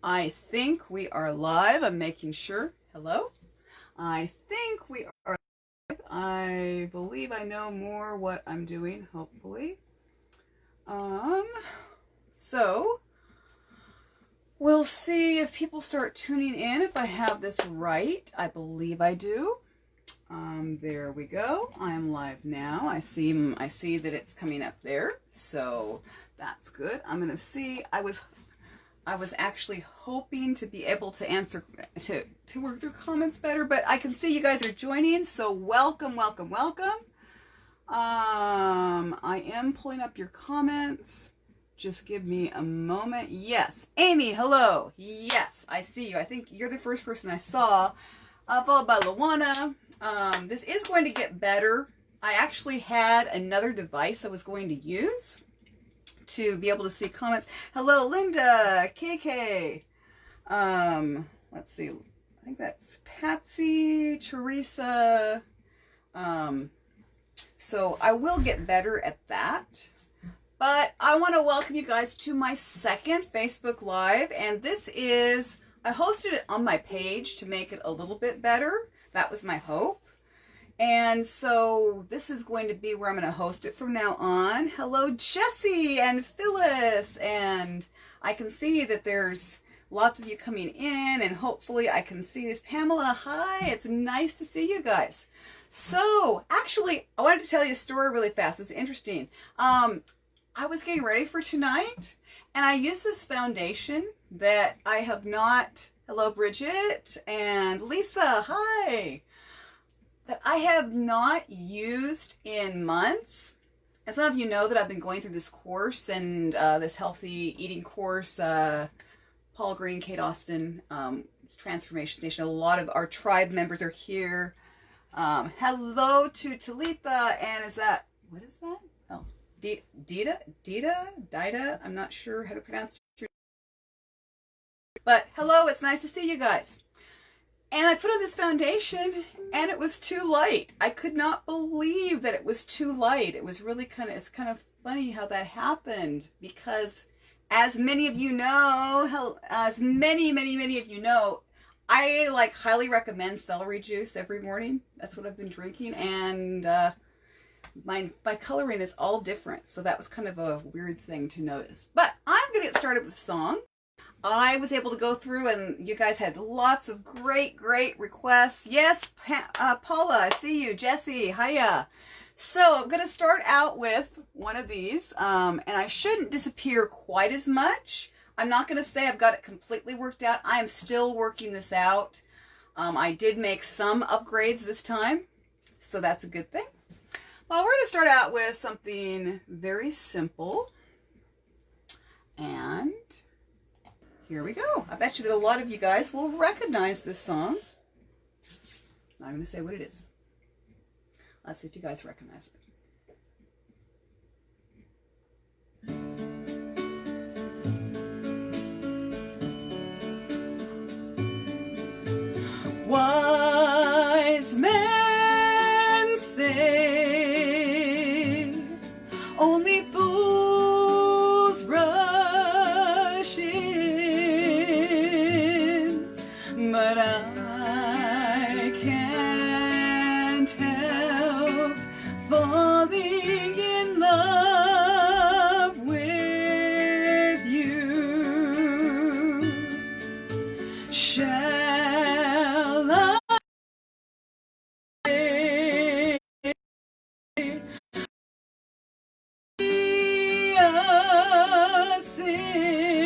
I think we are live. I'm making sure. Hello? I think we are live. I believe I know more what I'm doing, hopefully. So we'll see if people start tuning in, if I have this right. I believe I do. There we go. I'm live now. I see that it's coming up there, so that's good. I'm gonna see. I was actually hoping to be able to answer to work through comments better, but I can see you guys are joining, so welcome. I am pulling up your comments. Just give me a moment. Yes, Amy, hello. Yes, I see you. I think you're the first person I saw, followed by Luana. This is going to get better. I actually had another device I was going to use to be able to see comments. Hello, Linda, KK. Let's see. I think that's Patsy, Teresa. So I will get better at that. But I want to welcome you guys to my second Facebook Live. And this is, I hosted it on my page to make it a little bit better. That was my hope. And so this is going to be where I'm going to host it from now on. Hello, Jessie and Phyllis. And I can see that there's lots of you coming in, and hopefully I can see this. Pamela, hi. It's nice to see you guys. So actually, I wanted to tell you a story really fast. It's interesting. I was getting ready for tonight, and I used this foundation that I have not, hello, Bridget and Lisa, hi, that I have not used in months. And some of you know that I've been going through this course and this healthy eating course, Paul Green, Kate Austin, Transformation Station. A lot of our tribe members are here. Hello to Talitha, and is that, what is that? Oh, Dita, I'm not sure how to pronounce it. But hello, it's nice to see you guys. And I put on this foundation, and it was too light. I could not believe that it was too light. It was really it's kind of funny how that happened, because as many of you know, as many of you know, I highly recommend celery juice every morning. That's what I've been drinking, and my coloring is all different, so that was kind of a weird thing to notice. But I'm gonna get started with the song. I was able to go through, and you guys had lots of great requests. Yes, Paula, I see you. Jessie, hiya. So I'm gonna start out with one of these, and I shouldn't disappear quite as much. I'm not gonna say I've got it completely worked out. I am still working this out. I did make some upgrades this time, so that's a good thing. Well, we're gonna start out with something very simple, and here we go. I bet you that a lot of you guys will recognize this song. I'm not going to say what it is. Let's see if you guys recognize it. Wise men say only fools rush in, but I can't help falling in love with you. Shall I be a sin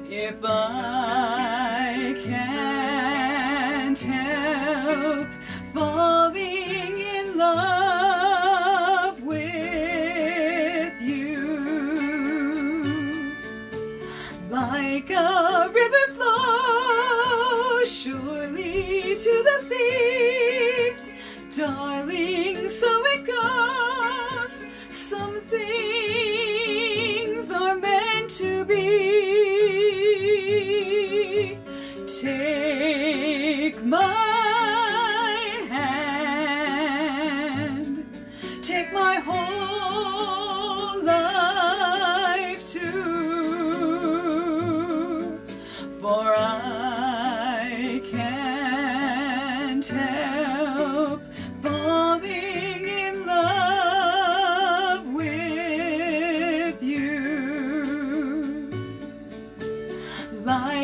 if I can't help falling in love with you? Like a river flows surely to the sea, darling, so it goes. Some things are meant to be. Take my hand, take my whole life too.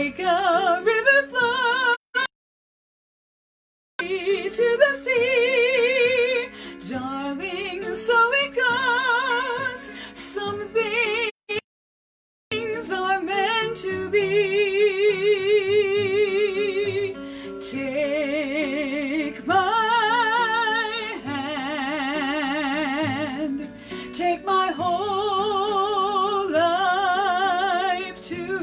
like a river flows to the sea, darling, so it goes. Some things are meant to be. Take my hand, take my whole life too,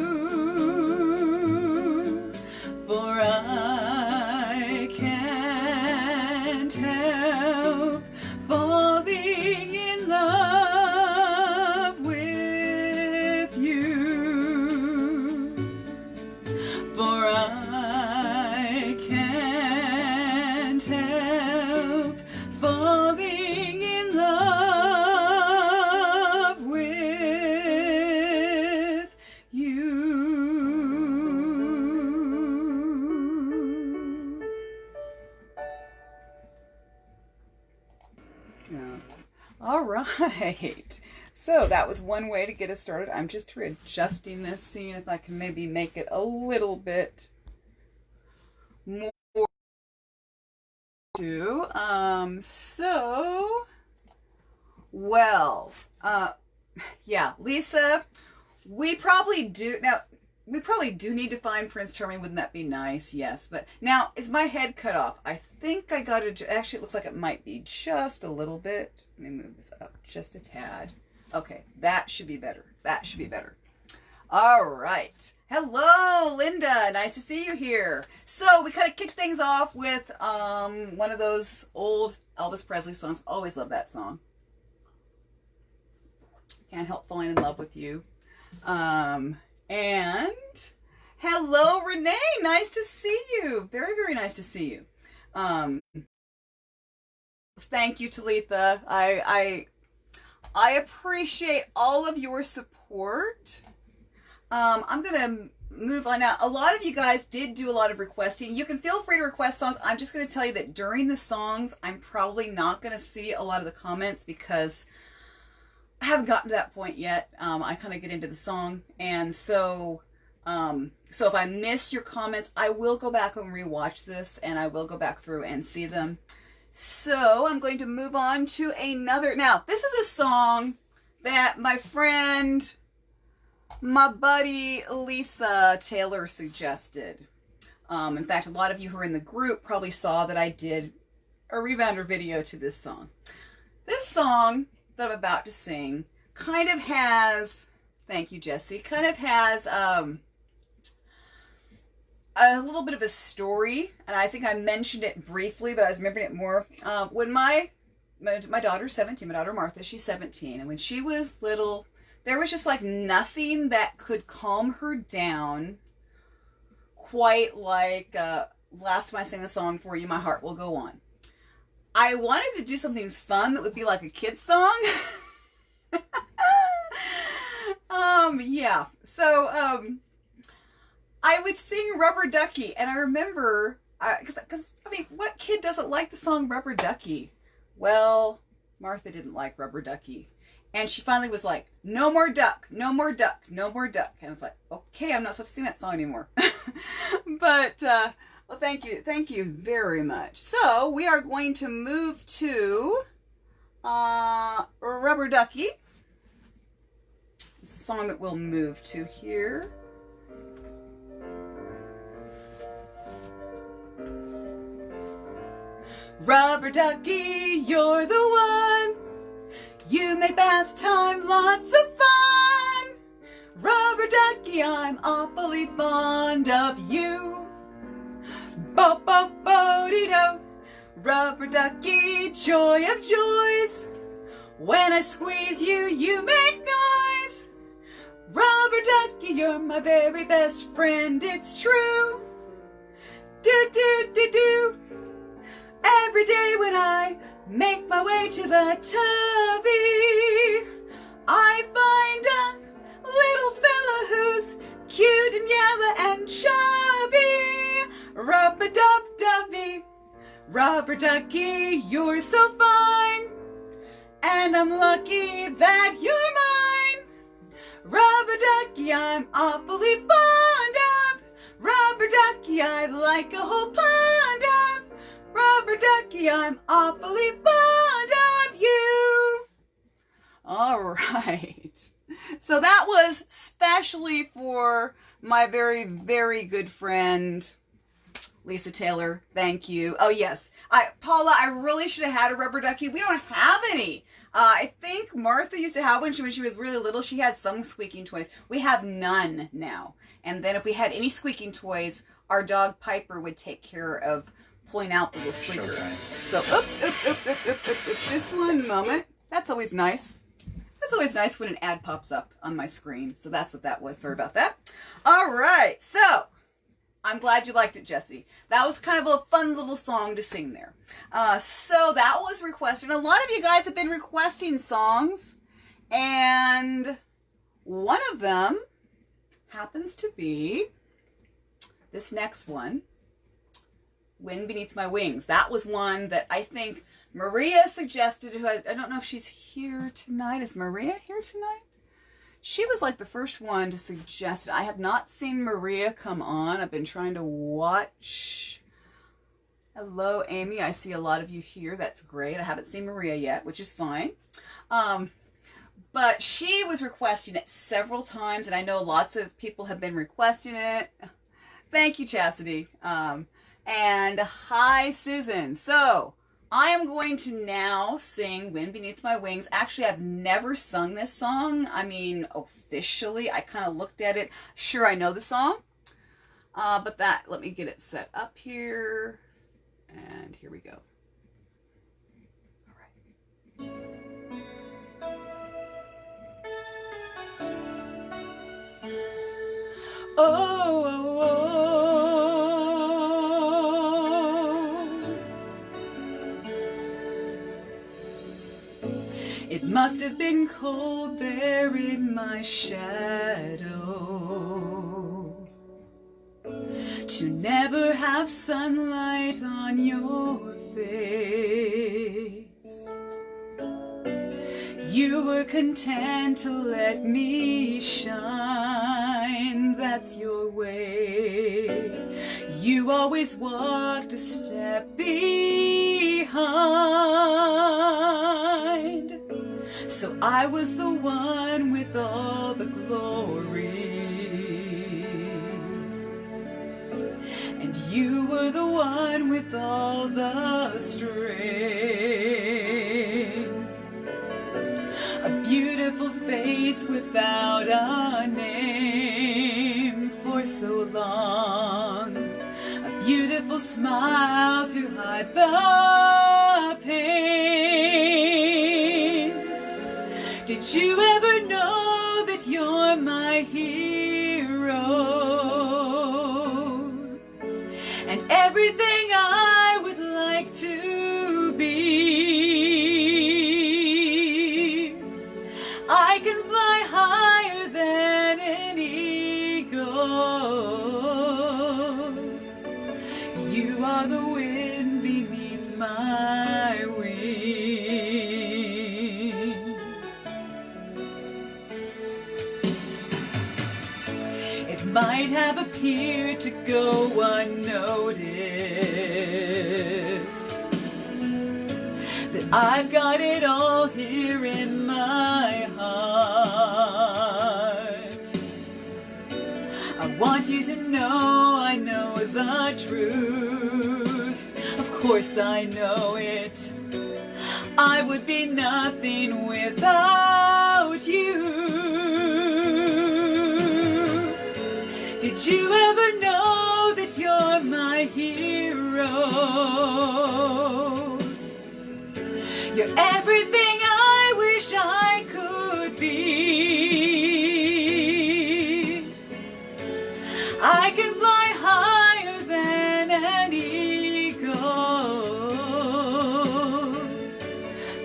for I can't help falling in love with you, for I can't help falling in love with you. Yeah. All right. So that was one way to get us started. I'm just readjusting this, seeing if I can maybe make it a little bit more. Yeah, Lisa, we probably do need to find Prince Charming. Wouldn't that be nice? Yes, but now is my head cut off? I think I got it. Actually, it looks like it might be just a little bit. Let me move this up just a tad. Okay, that should be better. That should be better. All right. Hello, Linda. Nice to see you here. So we kind of kicked things off with one of those old Elvis Presley songs. Always love that song. Can't help falling in love with you. And hello, Renee. Nice to see you. Very, very nice to see you. Thank you, Talitha. I appreciate all of your support. I'm going to move on now. A lot of you guys did do a lot of requesting. You can feel free to request songs. I'm just going to tell you that during the songs, I'm probably not going to see a lot of the comments because I haven't gotten to that point yet. I kind of get into the song. And so if I miss your comments, I will go back and rewatch this and I will go back through and see them. So I'm going to move on to another. Now, this is a song that my friend, my buddy Lisa Taylor suggested. In fact, a lot of you who are in the group probably saw that I did a rebounder video to this song. This song that I'm about to sing kind of has, thank you, Jessie, kind of has a little bit of a story, and I think I mentioned it briefly, but I was remembering it more. When my daughter's 17, my daughter Martha, she's 17, and when she was little, there was just like nothing that could calm her down quite like last time I sang the song for you, My Heart Will Go On. I wanted to do something fun that would be like a kid's song. Yeah. So, I would sing Rubber Ducky, and I remember, because I mean, what kid doesn't like the song Rubber Ducky? Well, Martha didn't like Rubber Ducky. And she finally was like, no more duck, no more duck, no more duck. And I was like, okay, I'm not supposed to sing that song anymore. But, well, thank you very much. So we are going to move to Rubber Ducky. It's a song that we'll move to here. Rubber Ducky, you're the one. You make bath time lots of fun. Rubber Ducky, I'm awfully fond of you. Bo-bo-bo-dee-do. Rubber Ducky, joy of joys. When I squeeze you, you make noise. Rubber Ducky, you're my very best friend, it's true. Do-do-do-do. Every day when I make my way to the tubby, I find a little fella who's cute and yellow and chubby. Rub-a-dub-dubby. Rubber Ducky, you're so fine, and I'm lucky that you're mine. Rubber Ducky, I'm awfully fond of. ducky, I'd like a whole pond of. Rubber ducky, I'm awfully fond of you. All right. So that was specially for my very, very good friend, Lisa Taylor. Thank you. Oh, yes. Paula, I really should have had a rubber ducky. We don't have any. I think Martha used to have one when she was really little. She had some squeaking toys. We have none now. And then if we had any squeaking toys, our dog Piper would take care of pulling out the little squeaker. So, oops, just one moment. That's always nice. That's always nice when an ad pops up on my screen. So that's what that was. Sorry about that. All right. So I'm glad you liked it, Jessie. That was kind of a fun little song to sing there. So that was requested. A lot of you guys have been requesting songs. And one of them happens to be this next one, Wind Beneath My Wings. That was one that I think Maria suggested. I don't know if she's here tonight. Is Maria here tonight? She was like the first one to suggest it. I have not seen Maria come on. I've been trying to watch. Hello, Amy. I see a lot of you here. That's great. I haven't seen Maria yet, which is fine. But she was requesting it several times, and I know lots of people have been requesting it. Thank you, Chastity. And hi, Susan. So I am going to now sing Wind Beneath My Wings. Actually, I've never sung this song. I mean, officially, I kind of looked at it. Sure, I know the song. But let me get it set up here. And here we go. All right. Oh, oh, oh. It must have been cold there in my shadow to never have sunlight on your face. You were content to let me shine, that's your way. You always walked a step behind. So I was the one with all the glory, and you were the one with all the strength. A beautiful face without a name for so long. A beautiful smile to hide the pain. Did you ever know that you're my hero? And everything I would like to be. I can fly higher than an eagle. You are the wind beneath my wings. It might have appeared to go unnoticed that I've got it all here in my heart. I want you to know I know the truth. Of course I know it. I would be nothing without you. Did you ever know that you're my hero? You're everything I wish I could be. I can fly higher than an eagle,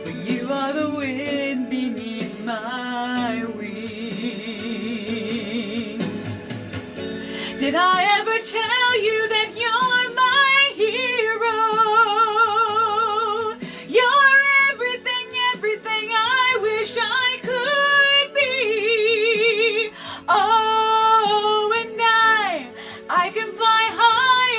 for you are the wind beneath my wings. Did I ever tell you that you're my hero? You're everything I wish I could be. Oh, and I can fly high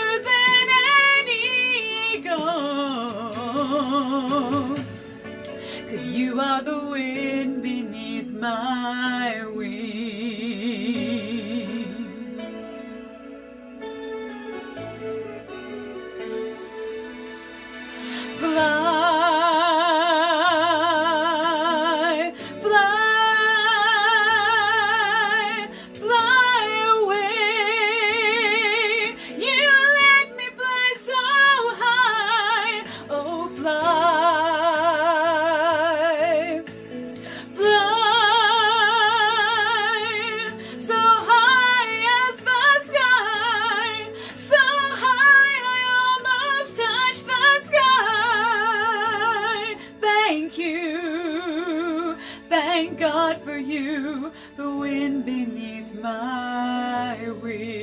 my wings.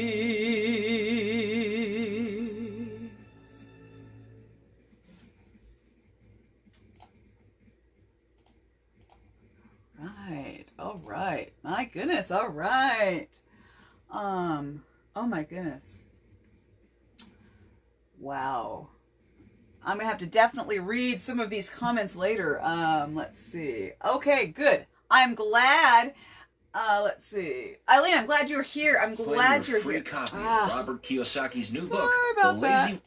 Right, all right. My goodness, all right. Oh my goodness. Wow. I'm gonna have to definitely read some of these comments later. Let's see. Okay, good. I'm glad. Let's see. Eileen, I'm glad you're here. I'm glad you're free here. Copy of Robert Kiyosaki's new book, About The Lazy. that.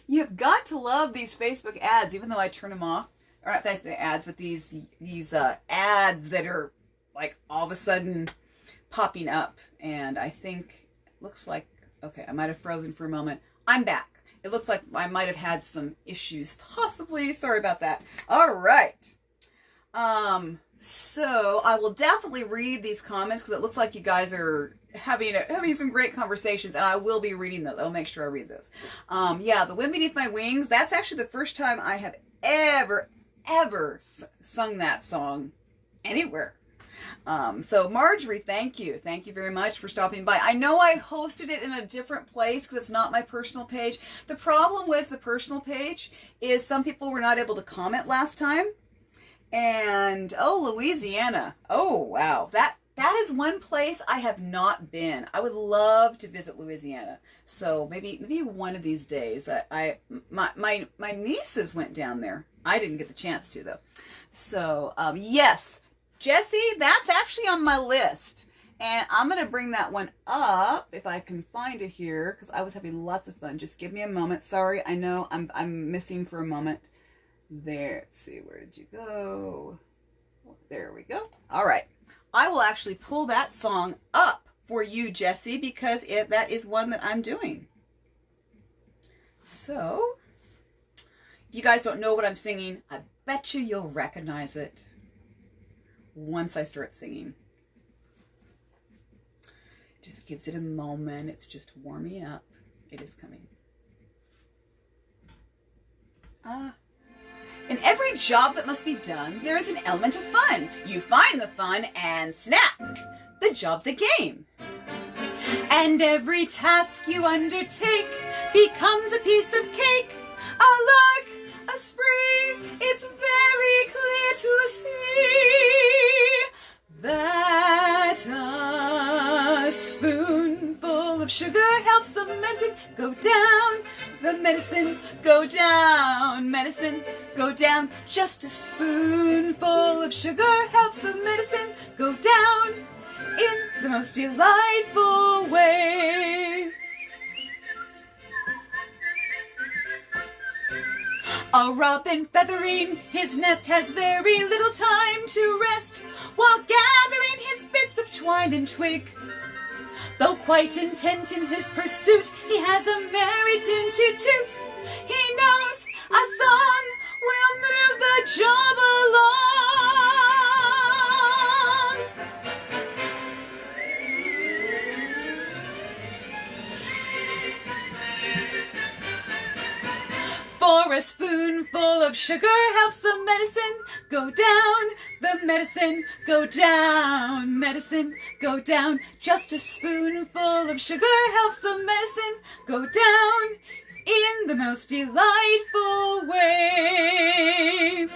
You've got to love these Facebook ads, even though I turn them off. Or not Facebook ads, but these ads that are like all of a sudden popping up. And I think it looks like, okay, I might have frozen for a moment. I'm back. It looks like I might have had some issues, possibly. Sorry about that. All right. So I will definitely read these comments because it looks like you guys are having some great conversations, and I will be reading those. I'll make sure I read those. Yeah, The Wind Beneath My Wings. That's actually the first time I have ever sung that song anywhere. So Marjorie, thank you. Thank you very much for stopping by. I know I hosted it in a different place because it's not my personal page. The problem with the personal page is some people were not able to comment last time. And, oh, Louisiana. Oh, wow. That is one place I have not been. I would love to visit Louisiana. So maybe one of these days. My nieces went down there. I didn't get the chance to, though. So, yes. Jesse, that's actually on my list. And I'm going to bring that one up if I can find it here because I was having lots of fun. Just give me a moment. Sorry, I know I'm missing for a moment. There, let's see, where did you go? There we go. All right. I will actually pull that song up for you, Jesse, because that is one that I'm doing. So, if you guys don't know what I'm singing, I bet you'll recognize it once I start singing. Just gives it a moment. It's just warming up. It is coming. In every job that must be done, there is an element of fun. You find the fun and snap, the job's a game. And every task you undertake becomes a piece of cake, a lark, a spree. It's very clear to see that a spoonful of sugar helps the medicine go down. The medicine go down, medicine go down. Just a spoonful of sugar helps the medicine go down in the most delightful way. A robin feathering his nest has very little time to rest while gathering his bits of twine and twig. Though quite intent in his pursuit, he has a merry tune to toot. He knows a song will move the job along. For a spoonful of sugar helps the medicine go down. The medicine go down, medicine go down. Just a spoonful of sugar helps the medicine go down in the most delightful way.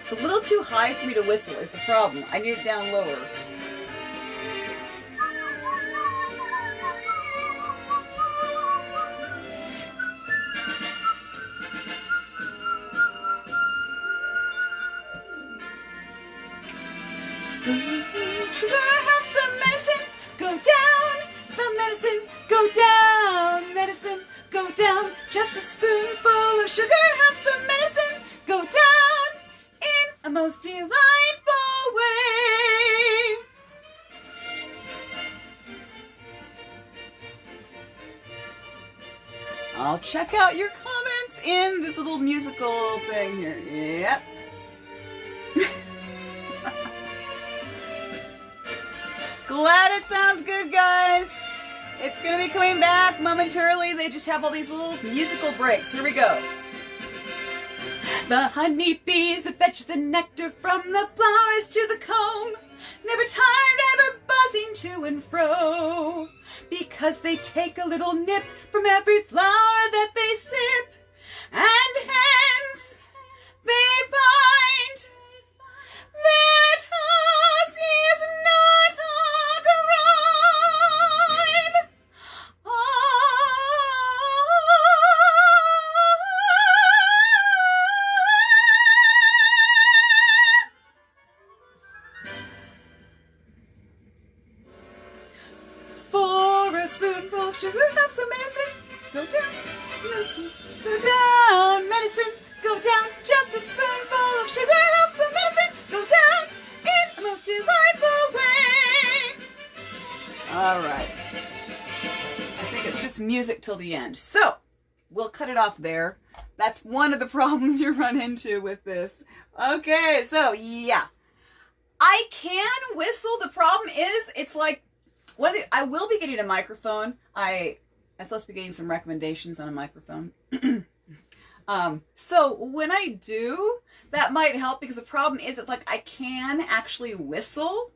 It's a little too high for me to whistle is the problem. I need it down lower. Sugar helps the medicine go down. The medicine go down. Medicine go down. Just a spoonful of sugar helps the medicine go down in a most delightful way. I'll check out your comments in this little musical thing here. Yep. Glad it sounds good, guys. It's going to be coming back momentarily. They just have all these little musical breaks. Here we go. The honeybees fetch the nectar from the flowers to the comb, never tired, ever buzzing to and fro, because they take a little nip from every flower that they sip, and hence they find their task is not a grind. For a spoonful of sugar, have some medicine. Go down, medicine. Go down, medicine. Go down, just a spoonful of sugar, have some medicine. Go down in a most delightful way. All right. I think it's just music till the end. So, we'll cut it off there. That's one of the problems you run into with this. Okay, so yeah. I can whistle. The problem is, it's like, I will be getting a microphone. I'm supposed to be getting some recommendations on a microphone. So when I do, that might help, because the problem is, it's like I can actually whistle,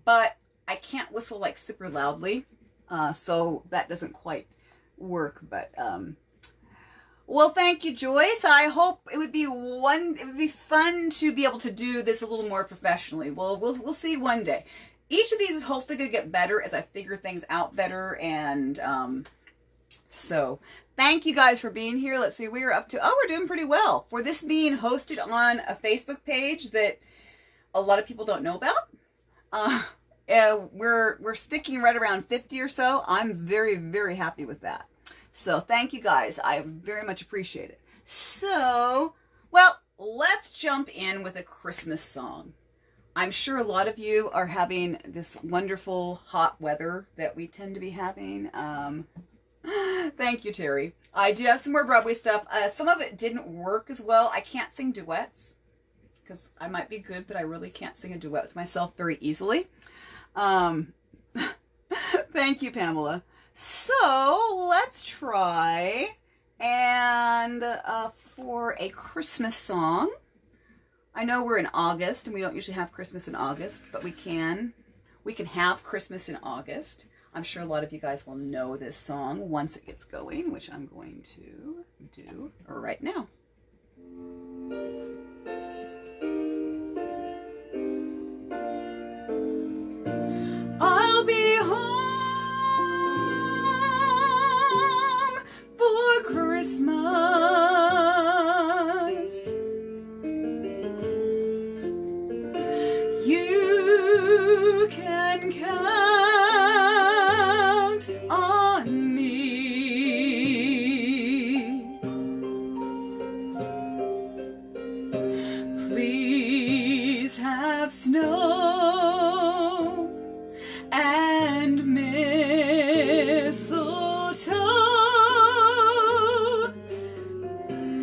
but I can't whistle like super loudly. So that doesn't quite work, but, well, thank you, Joyce. I hope it would be fun to be able to do this a little more professionally. Well, we'll see one day. Each of these is hopefully going to get better as I figure things out better. And so thank you guys for being here. Let's see, we are up to, we're doing pretty well. For this being hosted on a Facebook page that a lot of people don't know about. We're sticking right around 50 or so. I'm very, very happy with that. So thank you guys. I very much appreciate it. So, well, let's jump in with a Christmas song. I'm sure a lot of you are having this wonderful hot weather that we tend to be having. Thank you, Terry. I do have some more Broadway stuff. Some of it didn't work as well. I can't sing duets because I might be good, but I really can't sing a duet with myself very easily. Thank you, Pamela. So let's try and for a Christmas song. I know we're in August and we don't usually have Christmas in August, but we can have Christmas in August. I'm sure a lot of you guys will know this song once it gets going, which I'm going to do right now. I'll be home for Christmas. You can count on me. Please have snow and mistletoe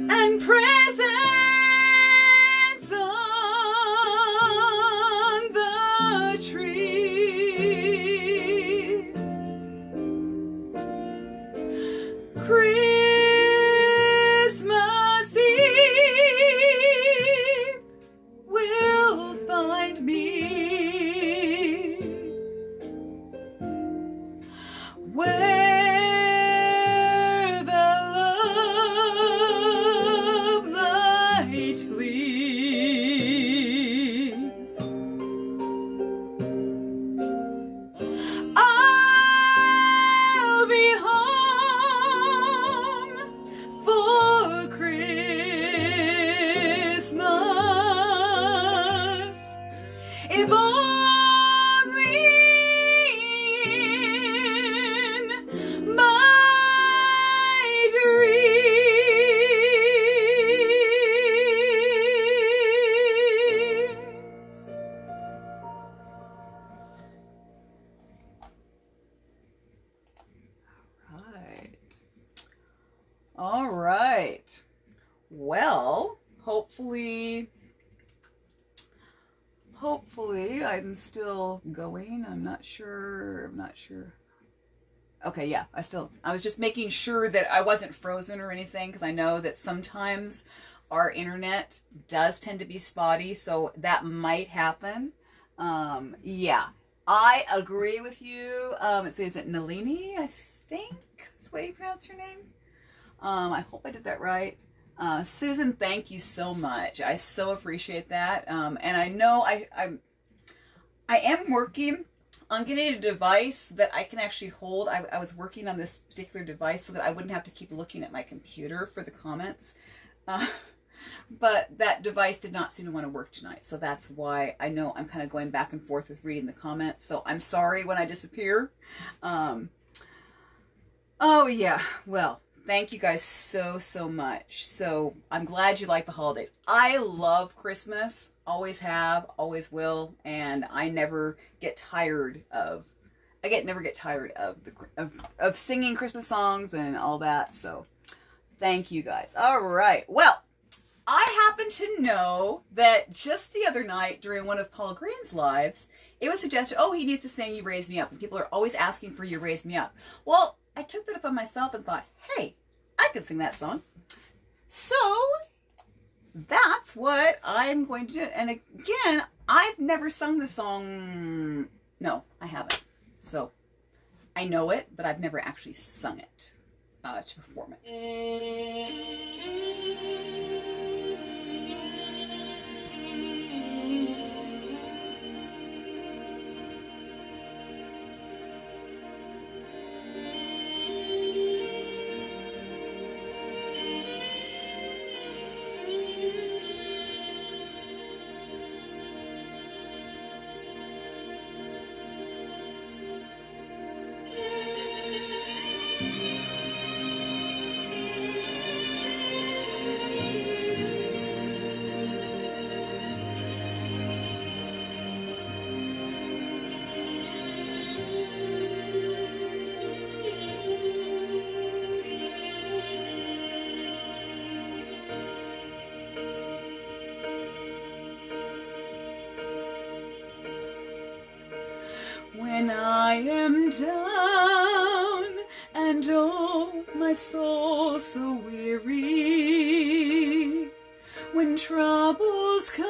and presents on the tree. Christmas Eve will find me where the love light gleams. I'll be home for Christmas, if only in my dreams. All right. Well, hopefully I'm still going. I'm not sure. Okay, yeah, I was just making sure that I wasn't frozen or anything, because I know that sometimes our internet does tend to be spotty, so that might happen. Yeah, I agree with you. Is it Nalini? I think that's the way you pronounce your name. I hope I did that right. Susan, thank you so much. I so appreciate that. And I know I am working on getting a device that I can actually hold. I was working on this particular device so that I wouldn't have to keep looking at my computer for the comments. But that device did not seem to want to work tonight. So that's why I know I'm kind of going back and forth with reading the comments. So I'm sorry when I disappear. Oh yeah, well, thank you guys so much. So I'm glad you like the holidays. I love Christmas. Always have, always will, and I never get tired of. Never get tired of singing Christmas songs and all that. So thank you guys. All right. Well, I happen to know that just the other night during one of Paul Green's lives, it was suggested, oh, he needs to sing You Raise Me Up. And people are always asking for You Raise Me Up. Well, I took that upon myself and thought, hey, I can sing that song. So that's what I'm going to do. And again, I've never sung the song. No, I haven't. So I know it, but I've never actually sung it to perform it. When I am down and oh, my soul so weary, when troubles come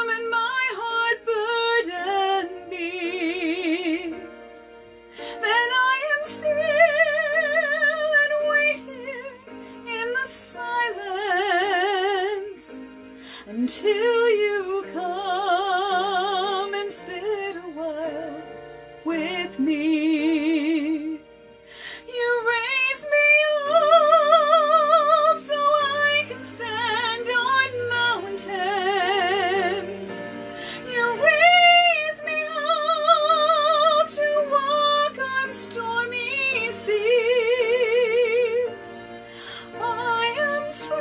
and my heart burden me, then I am still and wait here in the silence until you come and sit a while with me. You raise me up so I can stand on mountains. You raise me up to walk on stormy seas. I am strong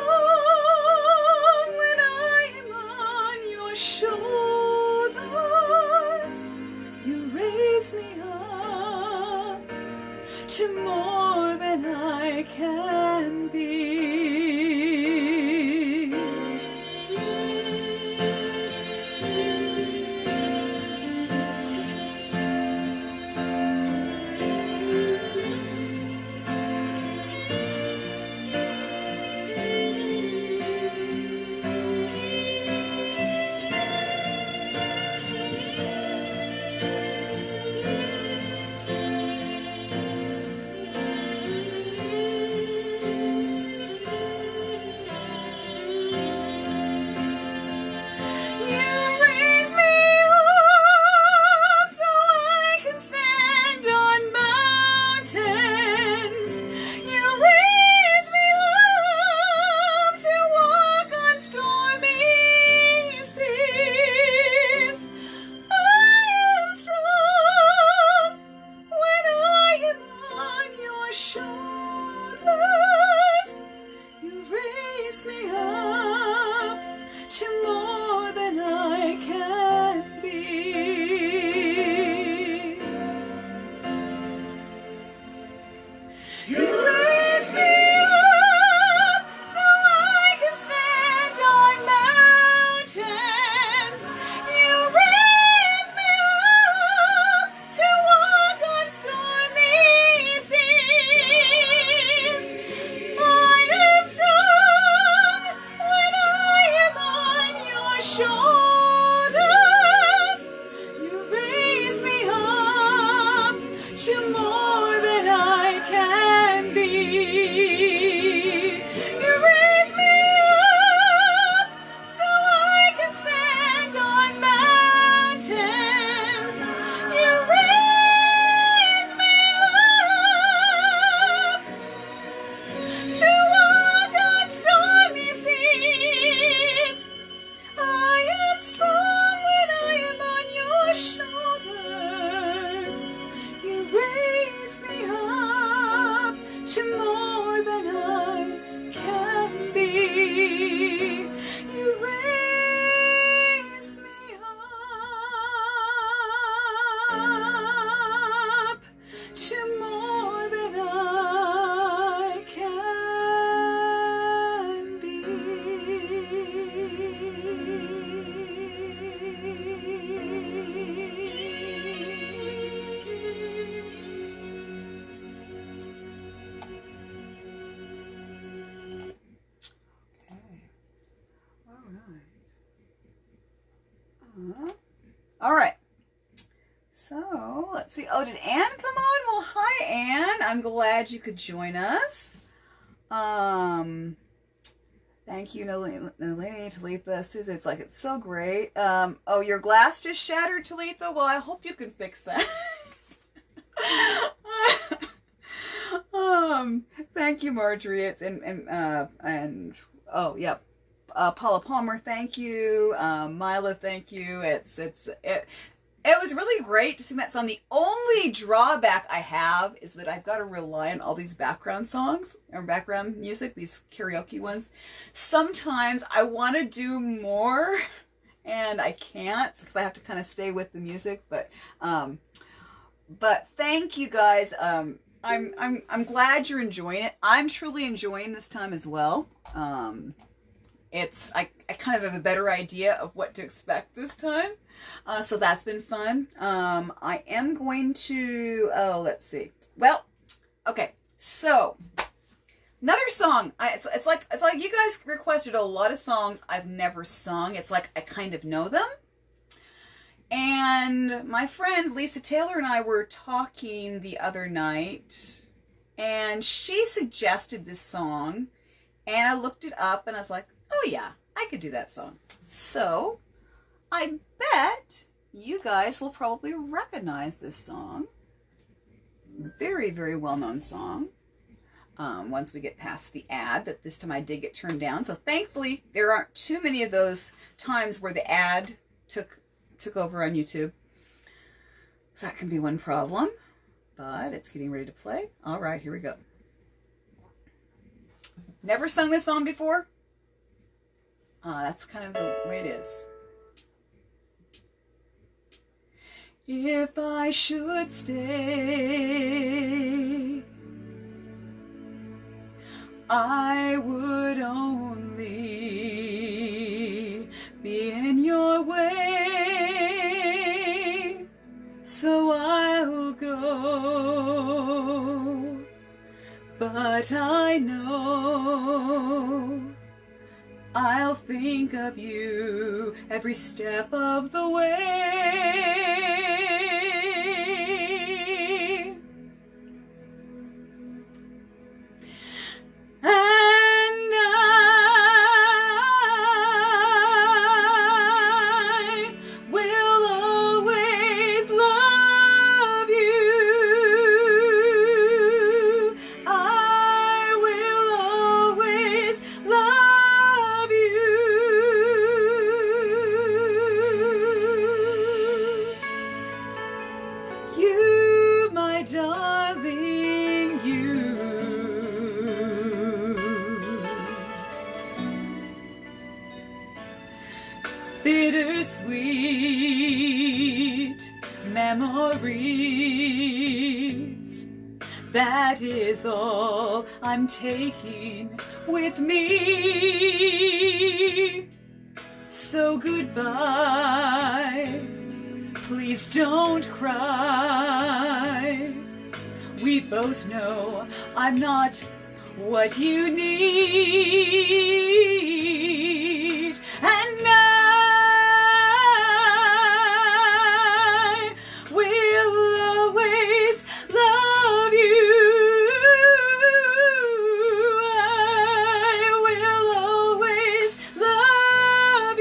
when I am on your shoulders. You raise me up to more than I can be. All right. So let's see. Oh, did Anne come on? Well, hi, Anne. I'm glad you could join us. Thank you, Nalini, Talitha, Susan. It's like, it's so great. Oh, your glass just shattered, Talitha? Well, I hope you can fix that. Thank you, Marjorie. It's and oh, yeah. Paula Palmer, thank you. Mila, thank you. It was really great to sing that song. The only drawback I have is that I've got to rely on all these background songs or background music, these karaoke ones. Sometimes I want to do more and I can't because I have to kind of stay with the music. But thank you guys. I'm glad you're enjoying it. I'm truly enjoying this time as well. I kind of have a better idea of what to expect this time. So that's been fun. I am going to, let's see. Well, okay. So another song. It's like you guys requested a lot of songs I've never sung. It's like I kind of know them. And my friend Lisa Taylor and I were talking the other night, and she suggested this song, and I looked it up, and I was like, oh yeah, I could do that song. So I bet you guys will probably recognize this song. Very, very well-known song. Once we get past the ad, that this time I did get turned down. So thankfully, there aren't too many of those times where the ad took over on YouTube. So that can be one problem. But it's getting ready to play. All right, here we go. Never sung this song before? That's kind of the way it is. If I should stay, I would only be in your way, so I'll go, but I know I'll think of you every step of the way. And I will always love you. I will always love you. You, my darling, you. Bittersweet memories, that is all I'm taking with me. So goodbye, please don't cry. We both know I'm not what you need. And I will always love you. I will always love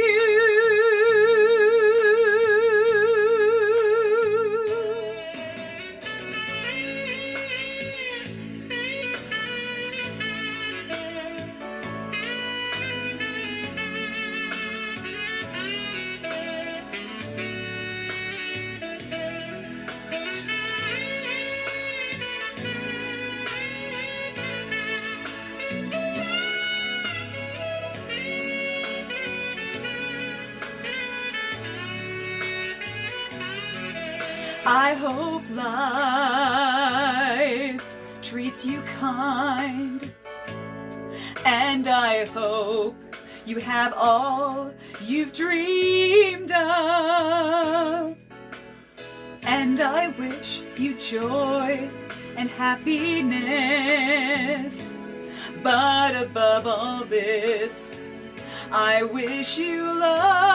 I hope life treats you kind, and I hope you have all you've dreamed of, and I wish you joy and happiness, but above all this, I wish you love.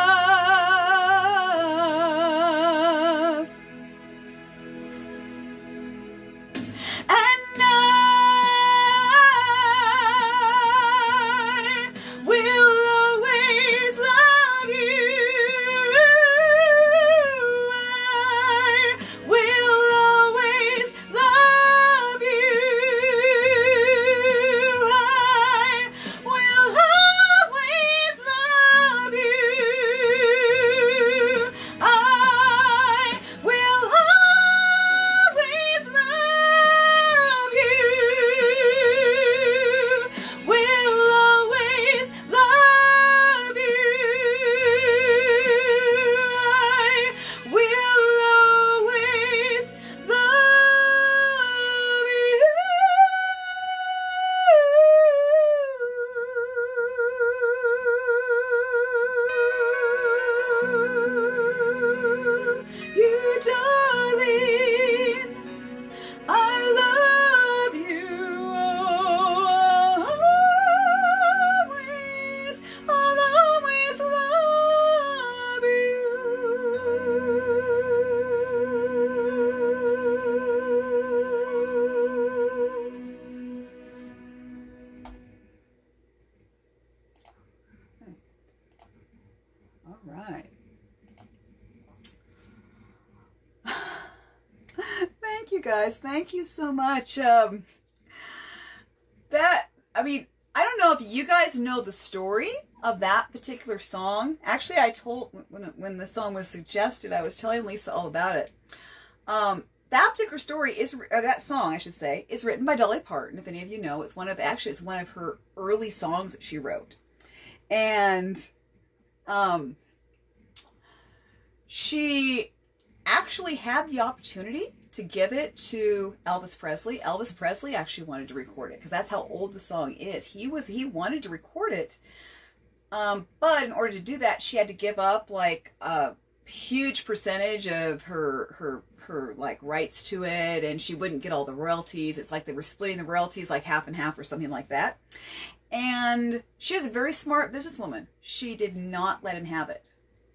you guys. Thank you so much. I don't know if you guys know the story of that particular song. Actually, I told, when the song was suggested, I was telling Lisa all about it. That particular story that song, I should say, is written by Dolly Parton. If any of you know, it's one of her early songs that she wrote. And, she actually had the opportunity to give it to Elvis Presley. Elvis Presley actually wanted to record it because that's how old the song is. He wanted to record it, but in order to do that, she had to give up like a huge percentage of her like rights to it, and she wouldn't get all the royalties. It's like they were splitting the royalties like half and half or something like that. And she was a very smart businesswoman. She did not let him have it,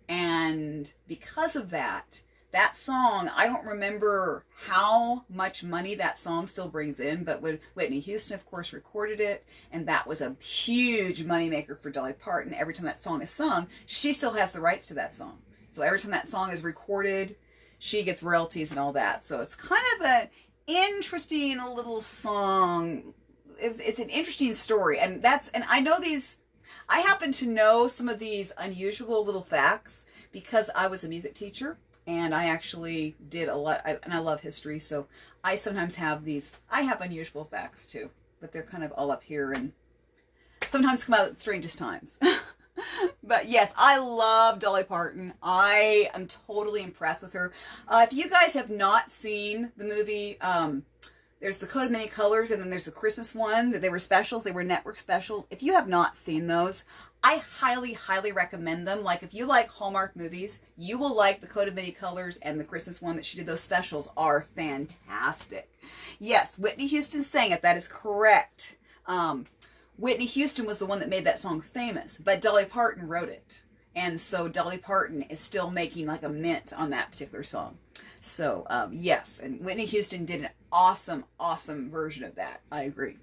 and because of that. That song, I don't remember how much money that song still brings in, but when Whitney Houston, of course, recorded it, and that was a huge moneymaker for Dolly Parton. Every time that song is sung, she still has the rights to that song. So every time that song is recorded, she gets royalties and all that. So it's kind of an interesting little song. It's an interesting story, and I know I happen to know some of these unusual little facts because I was a music teacher. And I actually did a lot, and I love history, so I sometimes have I have unusual facts too, but they're kind of all up here and sometimes come out at the strangest times. But yes, I love Dolly Parton. I am totally impressed with her. If you guys have not seen the movie, there's the Coat of Many Colors, and then there's the Christmas one. They were specials. They were network specials. If you have not seen those, I highly, highly recommend them. Like, if you like Hallmark movies, you will like the Coat of Many Colors and the Christmas one that she did. Those specials are fantastic. Yes, Whitney Houston sang it. That is correct. Whitney Houston was the one that made that song famous, but Dolly Parton wrote it. And so Dolly Parton is still making like a mint on that particular song. So, yes, and Whitney Houston did an awesome, awesome version of that. I agree.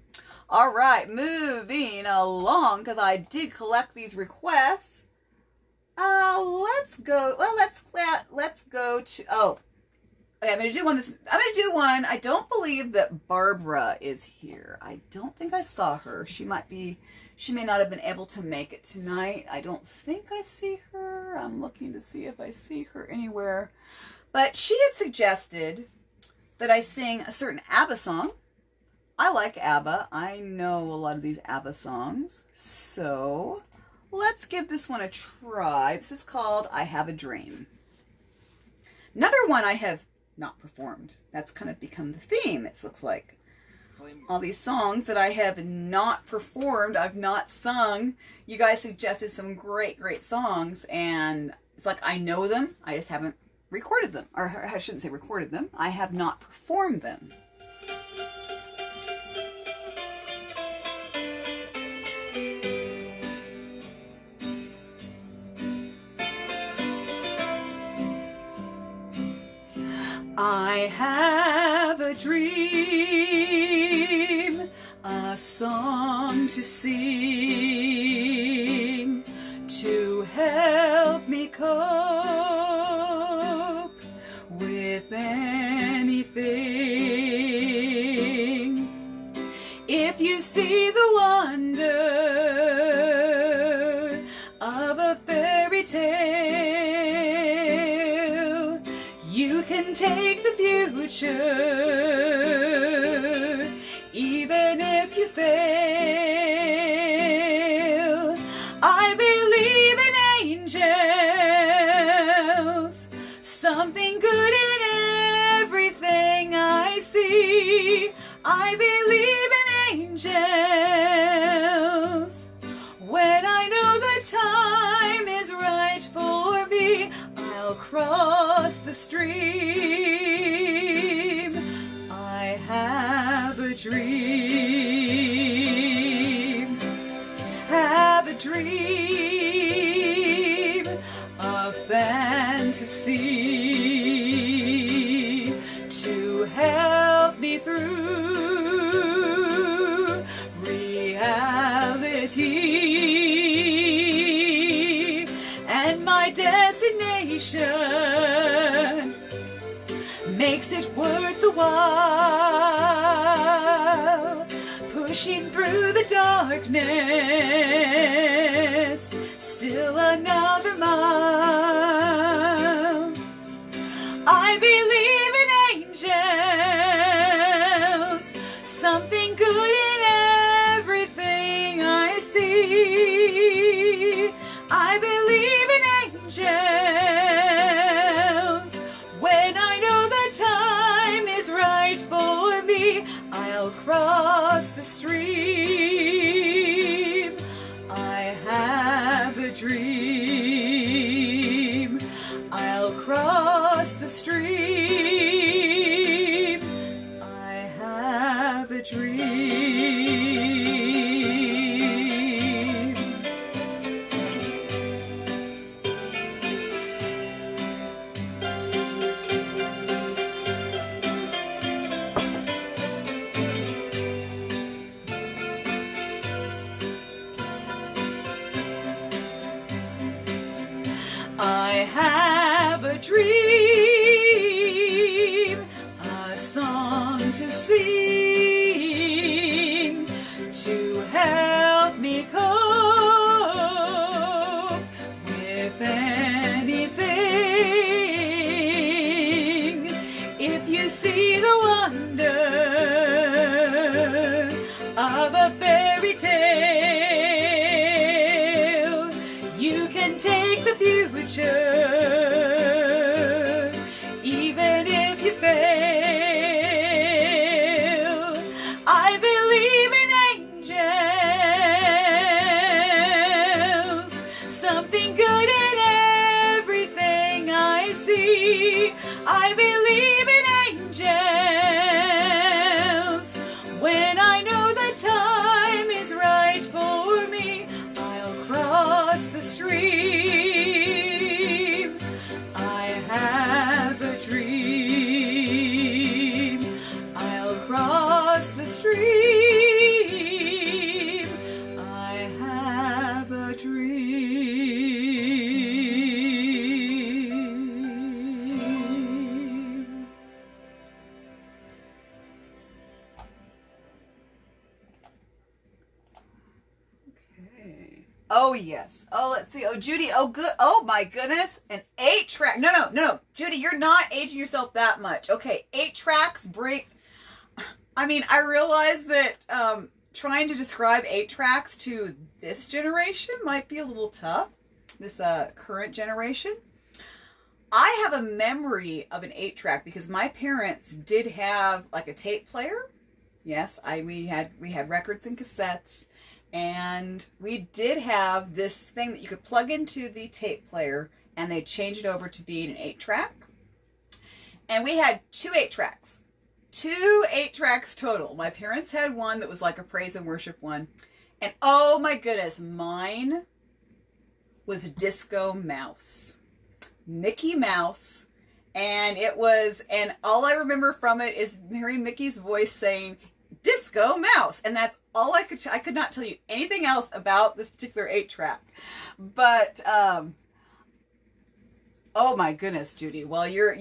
All right, moving along, because I did collect these requests. Let's go. Well, let's go to. Oh, okay. I'm gonna do one. I don't believe that Barbara is here. I don't think I saw her. She may not have been able to make it tonight. I don't think I see her. I'm looking to see if I see her anywhere. But she had suggested that I sing a certain ABBA song. I like ABBA. I know a lot of these ABBA songs. So let's give this one a try. This is called I Have a Dream. Another one I have not performed. That's kind of become the theme, it looks like. All these songs that I have not performed, I've not sung. You guys suggested some great, great songs, and it's like I know them, I just haven't recorded them. Or I shouldn't say recorded them, I have not performed them. I have a dream, a song to sing, to help me cope with anything. If you see the wonder of a fairy tale, you can take the future, even if you fail. I believe in angels, something good in everything I see. I believe in angels, when I know the time is right for me, I'll cross the stream. I have a dream, have a dream, a fantasy to help me through reality, and my destination makes it worth the while. Pushing through the darkness, still another mile. I believe in angels, something good in everything I see. I believe in angels. When I know the time is right for me, I'll cross the stream. I have a dream. I'll cross the stream. I have a dream. I have a dream, a song to sing, to help me cope with anything. If you see the wonder of a fairy tale, you can take the future, even if you fail. I believe in angels, something good in everything I see. I believe in angels. When I know the time is right for me, I'll cross the stream. I have a dream. I'll cross the stream. I have a dream. Okay. Oh, yes. Oh, let's see. Oh, Judy. Oh, good. Oh, my goodness. An 8-track. No. Judy, you're not aging yourself that much. Okay. 8 tracks break. I mean, I realize that trying to describe 8 tracks to this generation might be a little tough. This current generation. I have a memory of an 8-track because my parents did have like a tape player. Yes, we had records and cassettes. And we did have this thing that you could plug into the tape player and they changed it over to being an 8-track. And we had 2 8-tracks. 2 8-tracks total. My parents had one that was like a praise and worship one. And oh my goodness, mine was Disco Mouse. Mickey Mouse. And all I remember from it is hearing Mickey's voice saying, Disco Mouse, and that's all I could not tell you anything else about this particular 8-track. But oh my goodness, Judy. Well, your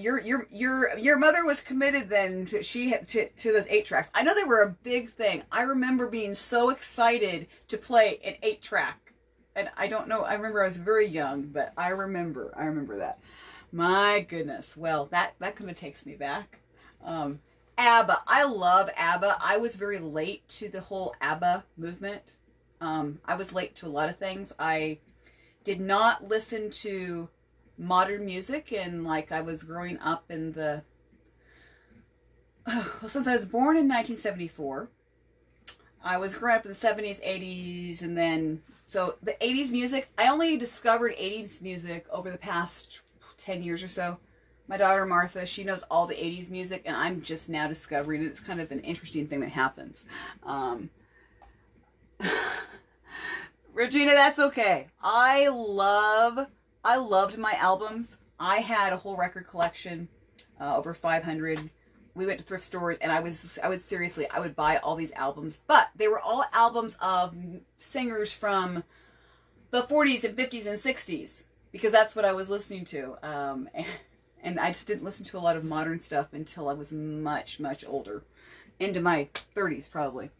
mother was committed then to those 8-tracks. I know they were a big thing. I remember being so excited to play an 8-track. And I don't know, I remember I was very young, but I remember that. My goodness. Well, that kind of takes me back. ABBA. I love ABBA. I was very late to the whole ABBA movement. I was late to a lot of things. I did not listen to modern music, and like I was growing up in the... well, since I was born in 1974, I was growing up in the 70s, 80s, and then... So the 80s music, I only discovered 80s music over the past 10 years or so. My daughter Martha, she knows all the 80s music, and I'm just now discovering it. It's kind of an interesting thing that happens. Regina, that's okay. I loved my albums. I had a whole record collection, over 500. We went to thrift stores, and I would buy all these albums, but they were all albums of singers from the 40s and 50s and 60s, because that's what I was listening to. And I just didn't listen to a lot of modern stuff until I was much, much older. Into my 30s, probably.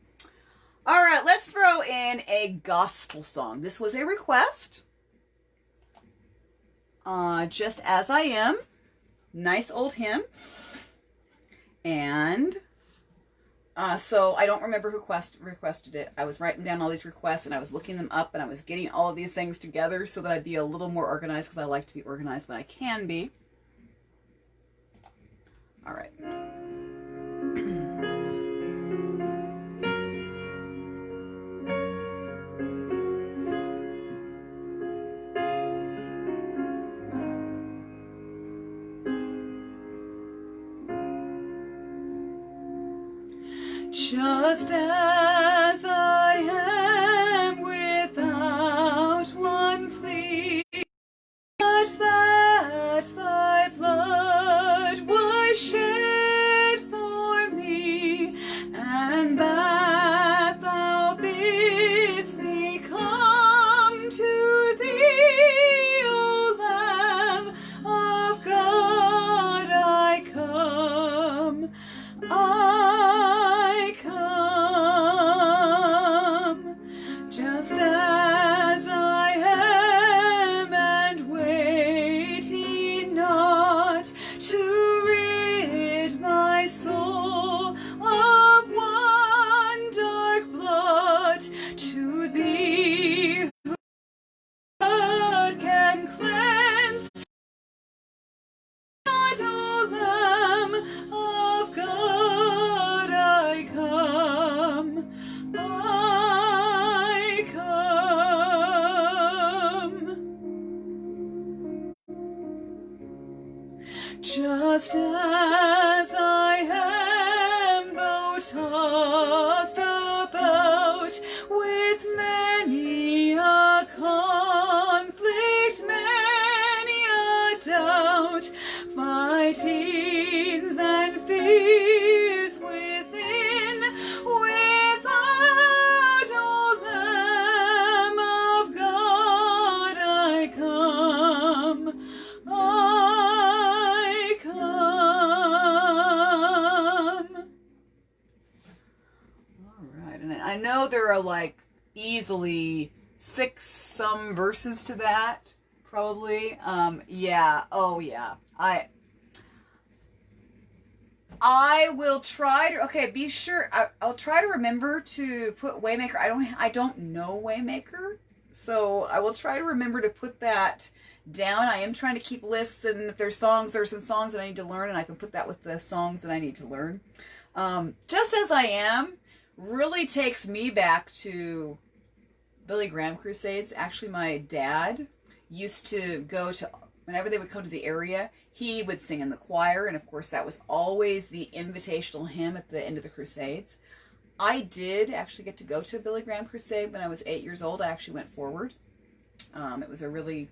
All right, let's throw in a gospel song. This was a request. Just As I Am. Nice old hymn. And so I don't remember who requested it. I was writing down all these requests and I was looking them up and I was getting all of these things together so that I'd be a little more organized, because I like to be organized when I can be. All right. Just as I am, without one plea, but that thy blood was shed for me, and that thou bidst me come to thee, O Lamb of God, I come. I come, just as I am, and waiting not to rid my soul of one dark blot, to thee who blood can cleanse, not, O Lamb of God, I come. I come. Just as I am, though tossed about with many a conflict, many a doubt, fightings and fears within, without, O Lamb of God, I come. I come. All right, and I know there are like easily 6 some verses to that, probably. Yeah. Oh yeah. I will try to, okay, be sure, I'll try to remember to put Waymaker. I don't know Waymaker, so I will try to remember to put that down. I am trying to keep lists, and if there's some songs that I need to learn, and I can put that with the songs that I need to learn. Just As I Am really takes me back to Billy Graham crusades. Actually, my dad used to go to, whenever they would come to the area, he would sing in the choir, and of course that was always the invitational hymn at the end of the crusades. I did actually get to go to a Billy Graham crusade when I was 8 years old. I actually went forward. It was a really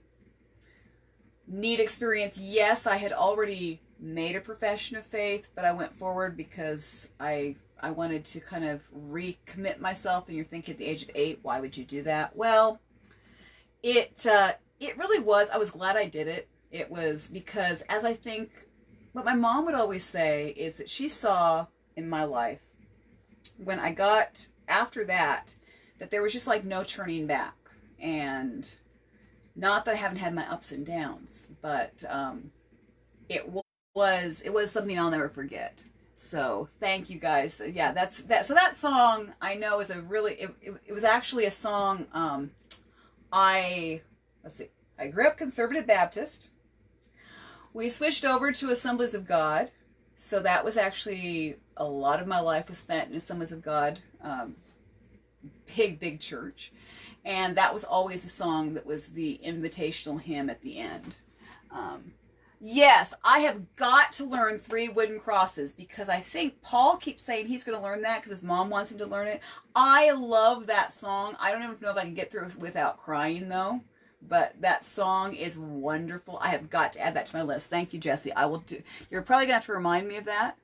neat experience. Yes, I had already made a profession of faith, but I went forward because I wanted to kind of recommit myself. And you're thinking at the age of 8, why would you do that? Well, it really was. I was glad I did it. It was because, as I think, what my mom would always say is that she saw in my life, when I got after that there was just like no turning back. And not that I haven't had my ups and downs, but it was something I'll never forget. So thank you guys. Yeah, that's that. So that song I know is a really, it was actually a song. Let's see. I grew up Conservative Baptist. We switched over to Assemblies of God. So that was actually, a lot of my life was spent in Assemblies of God. Big church. And that was always a song that was the invitational hymn at the end. Yes, I have got to learn 3 wooden crosses, because I think Paul keeps saying he's going to learn that because his mom wants him to learn it. I love that song. I don't even know if I can get through it without crying, though. But that song is wonderful. I have got to add that to my list. Thank you, Jesse. I will do. You're probably going to have to remind me of that.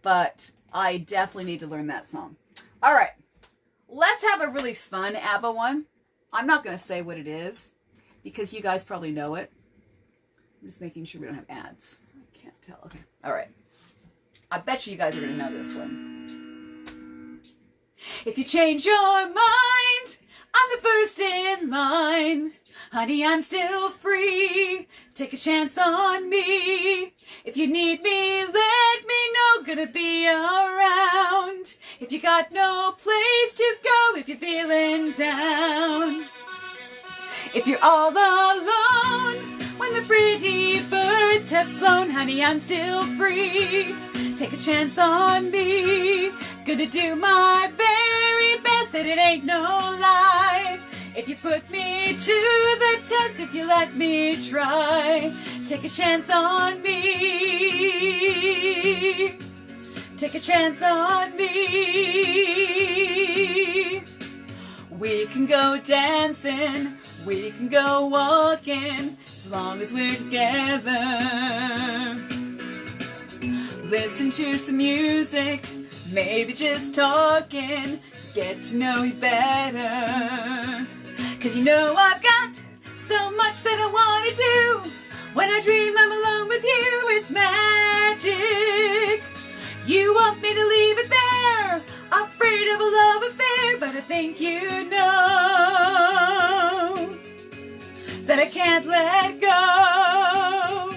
But I definitely need to learn that song. All right. Let's have a really fun ABBA one. I'm not going to say what it is, because you guys probably know it. I'm just making sure we don't have ads. I can't tell. Okay. All right. I bet you guys are going to know this one. If you change your mind, I'm the first in line. Honey, I'm still free. Take a chance on me. If you need me, let me know. Gonna be around. If you got no place to go, if you're feeling down. If you're all alone, when the pretty birds have flown, honey, I'm still free. Take a chance on me. Gonna do my very best, and it ain't no lie. If you put me to the test, if you let me try, take a chance on me. Take a chance on me. We can go dancing, we can go walking, as long as we're together. Listen to some music, maybe just talking, get to know you better. 'Cause you know I've got so much that I want to do. When I dream I'm alone with you, it's magic. You want me to leave it there, afraid of a love affair, but I think you know that I can't let go.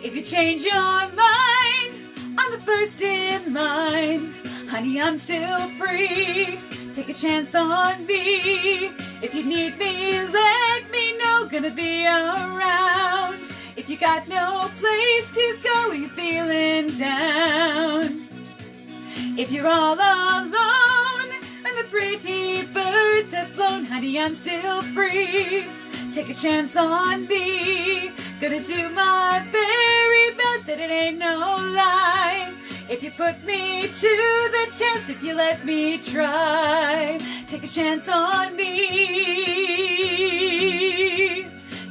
If you change your mind, I'm the first in line. Honey, I'm still free. Take a chance on me. If you need me, let me know. Gonna be around. If you got no place to go and you're feeling down. If you're all alone and the pretty birds have flown, honey, I'm still free. Take a chance on me. Gonna do my very best, and it ain't no lie. If you put me to the test, if you let me try, take a chance on me.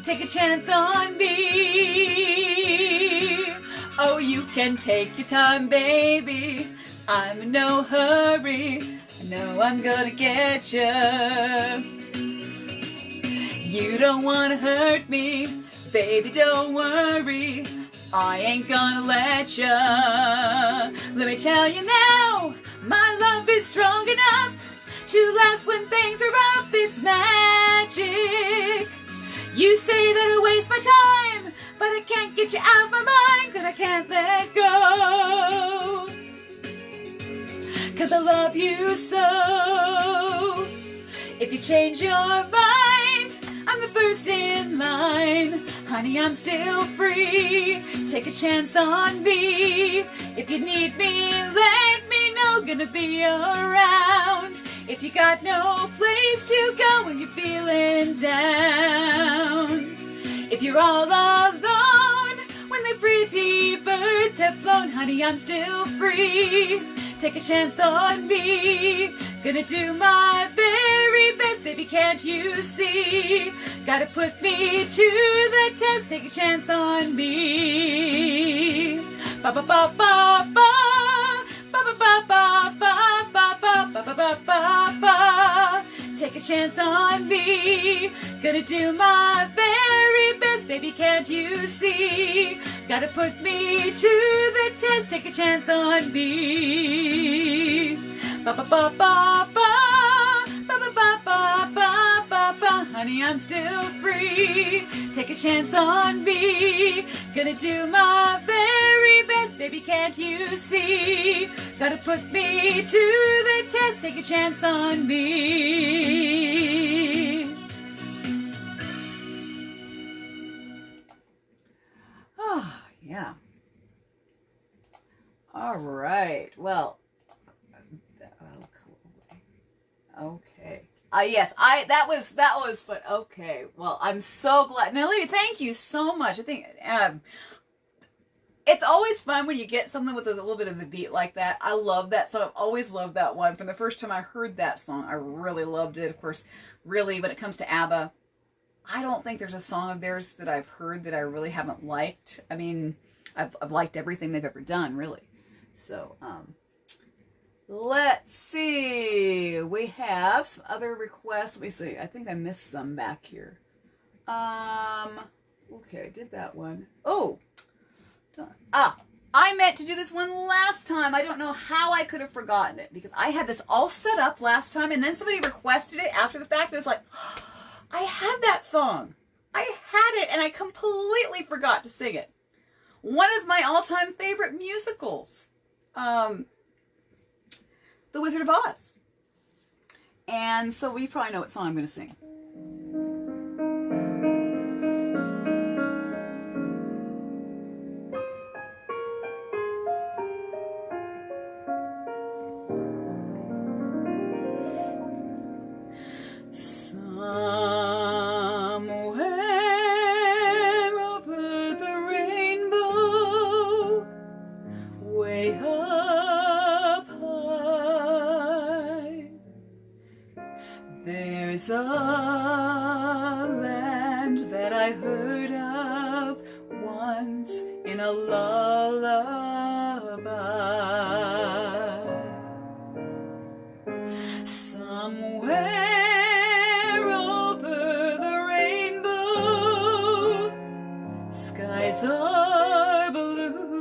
Take a chance on me. Oh, you can take your time, baby. I'm in no hurry. I know I'm gonna get you. You don't wanna hurt me, baby, don't worry. I ain't gonna let ya. Let me tell you now, my love is strong enough to last when things are rough. It's magic. You say that I waste my time, but I can't get you out my mind, 'cause I can't let go. 'Cause I love you so. If you change your mind, I'm the first in line. Honey, I'm still free. Take a chance on me. If you need me, let me know. Gonna be around. If you got no place to go when you're feeling down. If you're all alone when the pretty birds have flown, honey, I'm still free. Take a chance on me. Gonna do my very best, baby, can't you see? Gotta put me to the test, take a chance on me. Ba ba ba ba ba, ba ba ba ba ba ba ba ba ba ba ba ba. Take a chance on me. Gonna do my very best, baby, can't you see? Gotta put me to the test, take a chance on me. Ba ba ba ba ba, ba ba ba ba ba ba ba. Honey, I'm still free. Take a chance on me. Gonna do my very best, baby, can't you see? Gotta put me to the test, take a chance on me. Oh, yeah. All right. Well, okay. Yes, that was, but okay. Well, I'm so glad. Now, lady, thank you so much. I think, it's always fun when you get something with a little bit of a beat like that. I love that song. I've always loved that one. From the first time I heard that song, I really loved it. Of course, really, when it comes to ABBA, I don't think there's a song of theirs that I've heard that I really haven't liked. I mean, I've liked everything they've ever done, really. So, let's see. We have some other requests. Let me see. I think I missed some back here. Okay, I did that one. Oh, I meant to do this one last time. I don't know how I could have forgotten it because I had this all set up last time and then somebody requested it after the fact. And it was like, I had that song. I had it and I completely forgot to sing it. One of my all-time favorite musicals, The Wizard of Oz. And so you probably know what song I'm going to sing. There's a land that I heard of once in a lullaby. Somewhere over the rainbow, skies are blue,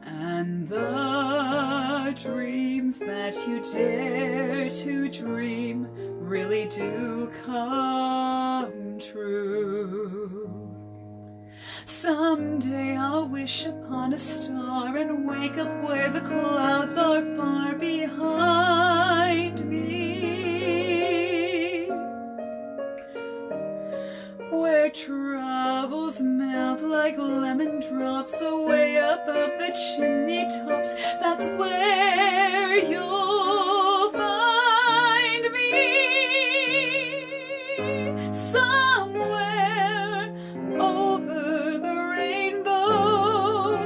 and the dreams that you dare to dream really do come true. Someday I'll wish upon a star and wake up where the clouds are far behind me, where troubles melt like lemon drops away above the chimney tops. That's where you'll find me, somewhere over the rainbow.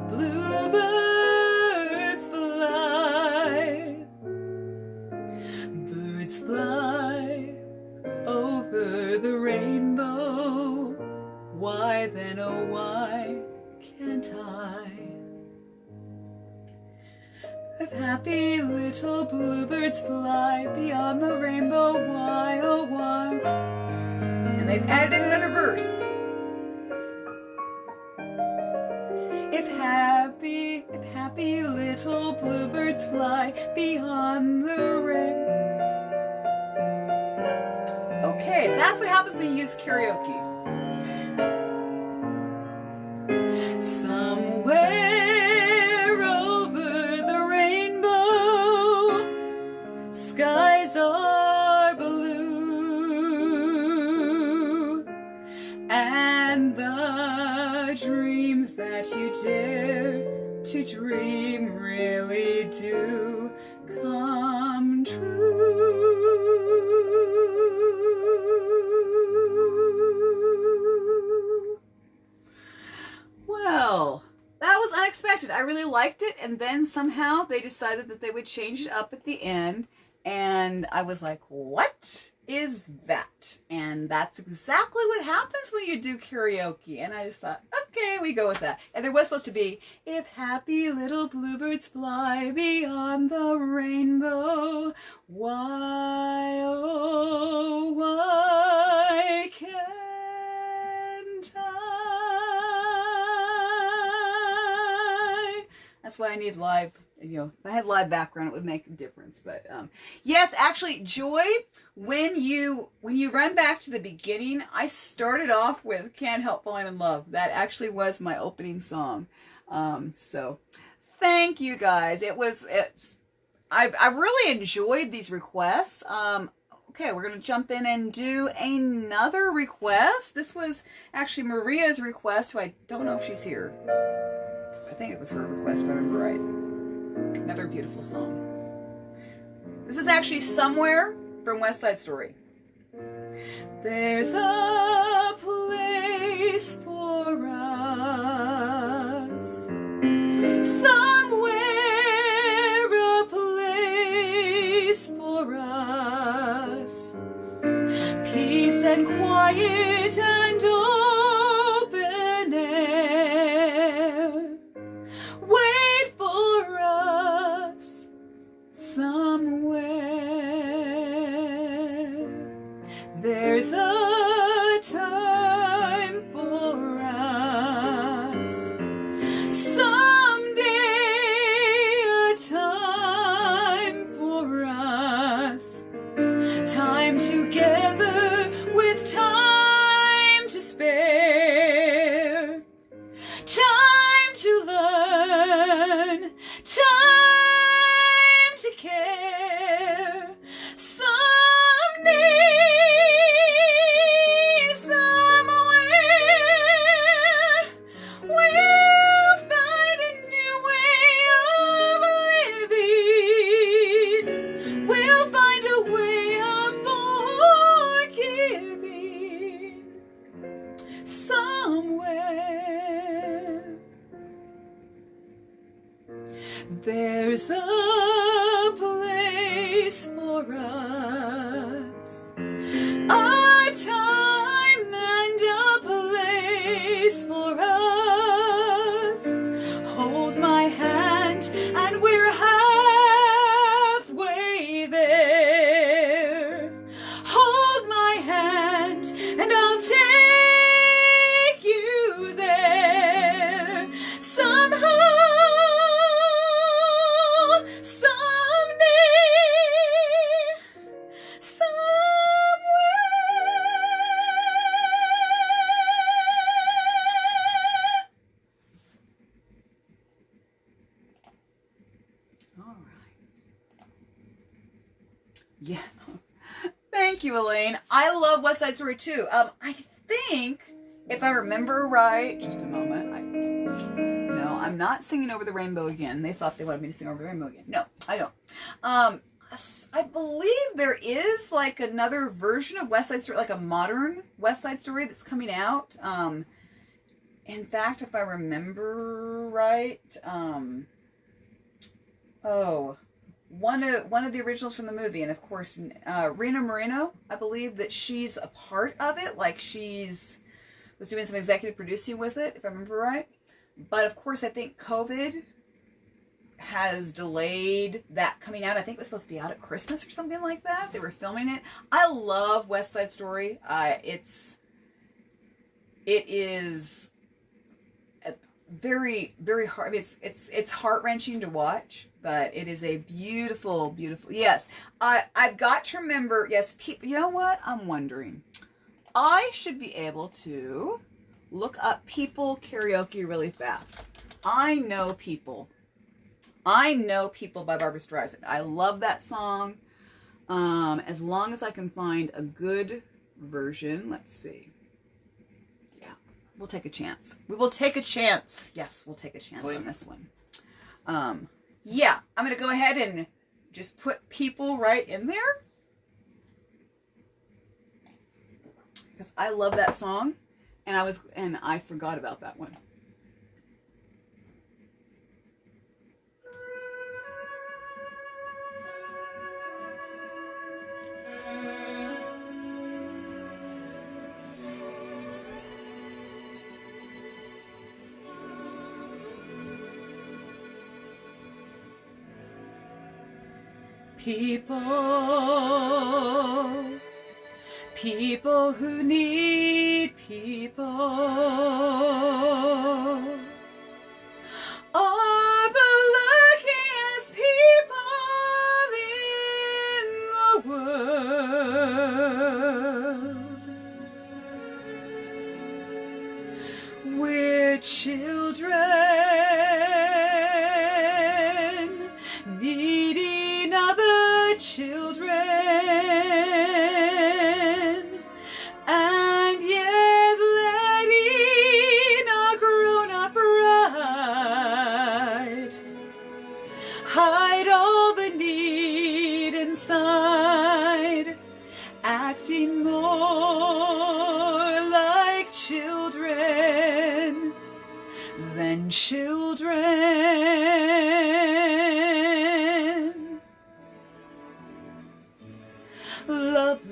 Bluebirds fly, birds fly over the rainbow. Why then, oh why can't I? If happy little bluebirds fly beyond the rainbow, why, oh why? And they've added in another verse. If happy little bluebirds fly beyond the rainbow. Okay, that's what happens when you use karaoke. Somewhere over the rainbow, skies are blue, and the dreams that you dare to dream really do come true. Well, that was unexpected. I really liked it, and then somehow they decided that they would change it up at the end, and I was like, what is that? And that's exactly what happens when you do karaoke, and I just thought, okay, we go with that. And there was supposed to be, if happy little bluebirds fly beyond the rainbow, why, oh, why can't I? That's why I need live, if I had live background, it would make a difference. But yes, actually, Joy, when you run back to the beginning, I started off with Can't Help Falling in Love. That actually was my opening song. So thank you guys. I've really enjoyed these requests. Okay, we're going to jump in and do another request. This was actually Maria's request, who I don't know if she's here. I think it was her request, if I remember right. Another beautiful song. This is actually Somewhere from West Side Story. There's a place for us, somewhere a place for us, peace and quiet and open air, wait for us somewhere. There's There's a place for us, a time and a place for us. Hold my hand and we're halfway there. Hold my hand and I'll take you there. Somehow, someday, somewhere. All right. Yeah. Thank you, Elaine. I love West Side Story too. I think, if I remember right, just a moment. No, I'm not singing Over the Rainbow again. They thought they wanted me to sing Over the Rainbow again. No, I don't. I believe there is like another version of West Side Story, like a modern West Side Story that's coming out. In fact, if I remember right, one of the originals from the movie, and of course, Rena Moreno, I believe that she's a part of it, like was doing some executive producing with it, if I remember right. But of course, I think COVID has delayed that coming out. I think it was supposed to be out at Christmas or something like that. They were filming it. I love West Side Story. It is very, very hard. I mean, it's heart-wrenching to watch, but it is a beautiful, beautiful. Yes, I've got to remember. Yes, people. You know what? I'm wondering. I should be able to look up People karaoke really fast. I Know People by Barbra Streisand. I love that song. As long as I can find a good version. Let's see. We'll take a chance. We will take a chance. Yes, we'll take a chance on this one. Yeah, I'm going to go ahead and just put People right in there. Because I love that song. And I forgot about that one. People who need people are the luckiest people in the world. We're children needing other children. Acting more like children than children. Lovers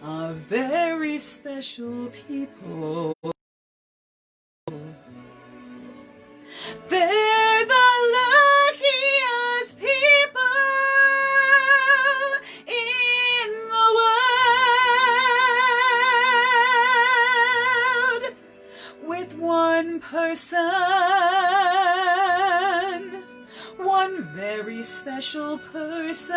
are very special people. They're the luckiest people in the world. With one person, one very special person,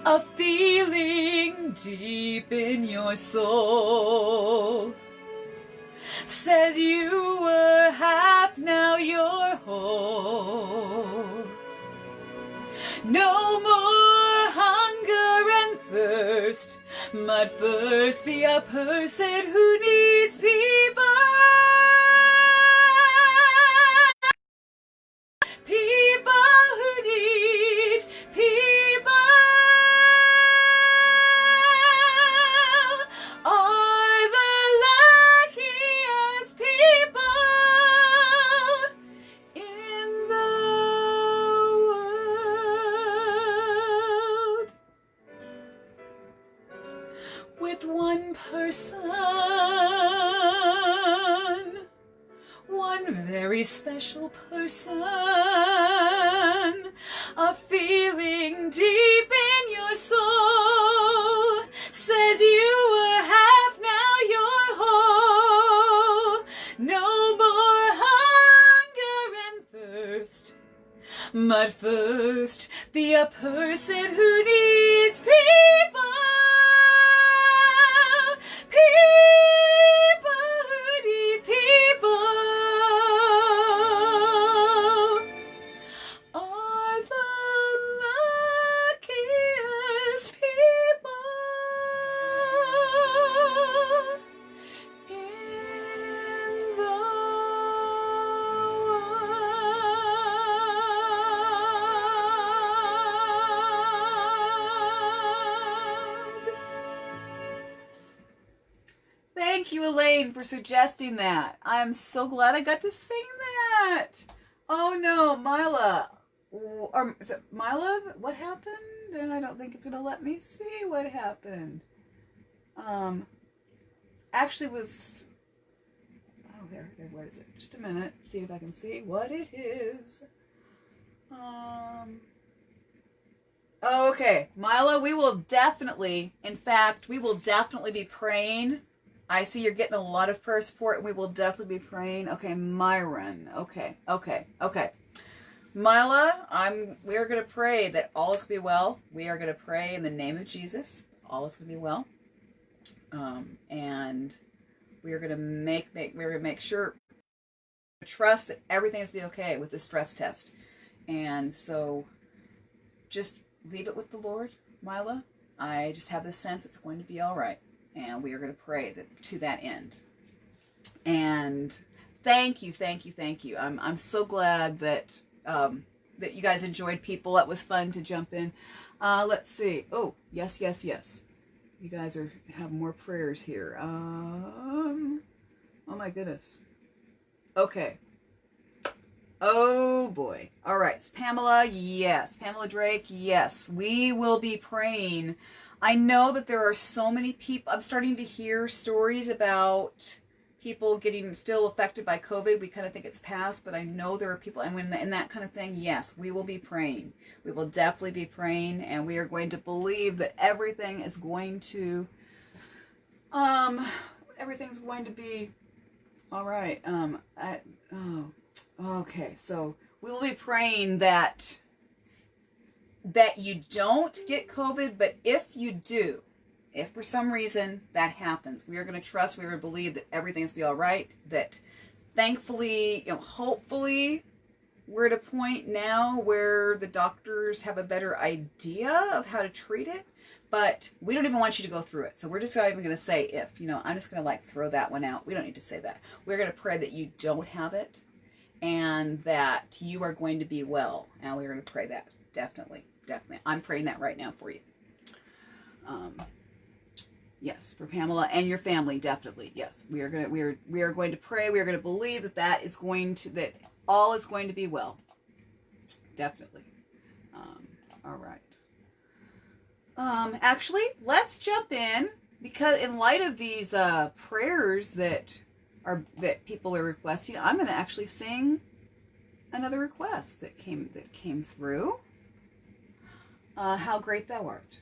a feeling deep in your soul says you were half, now you're whole. No more hunger and thirst, but first be a person who needs people. People who need people are the luckiest with one person, one very special person, a feeling deep in your soul says you are half, now you're whole. No more hunger and thirst, but first be a person who needs people. People who need people are the luckiest people in the world. Thank you, Elaine, for suggesting that. I'm so glad I got to sing that. Oh no, Mila. Or is it Mila? What happened? I don't think it's gonna let me see what happened. Actually was, oh, there, what is it? Just a minute, see if I can see what it is. Okay, Mila, we will definitely, in fact, we will definitely be praying. I see you're getting a lot of prayer support, and we will definitely be praying. Okay, Myron. Okay. Mila, we are going to pray that all is going to be well. We are going to pray in the name of Jesus. All is going to be well. And we are going to make sure, trust that everything is going to be okay with the stress test. And so just leave it with the Lord, Mila. I just have this sense it's going to be all right. And we are going to pray to that end. And thank you. I'm so glad that that you guys enjoyed people. That was fun to jump in. Let's see. Oh, yes. You guys have more prayers here. Oh my goodness. Okay. Oh boy. All right. Pamela, yes. Pamela Drake, yes. We will be praying. I know that there are so many people. I'm starting to hear stories about people getting still affected by COVID. We kind of think it's past, but I know there are people, and when in that kind of thing, yes, we will be praying. We will definitely be praying, and we are going to believe that everything is going to, everything's going to be all right. Okay, so we will be praying that you don't get COVID, but if you do, if for some reason that happens, we are going to trust, we are going to believe that everything's going to be all right, that thankfully, hopefully we're at a point now where the doctors have a better idea of how to treat it, but we don't even want you to go through it. So we're just not even going to say if, I'm just going to throw that one out. We don't need to say that. We're going to pray that you don't have it and that you are going to be well. And we're going to pray that. Definitely. I'm praying that right now for you. Yes, for Pamela and your family, definitely. Yes, we are going to pray. We are going to believe that that all is going to be well. Definitely. All right. Actually, let's jump in, because in light of these prayers that people are requesting, I'm going to actually sing another request that came through. How great thou art.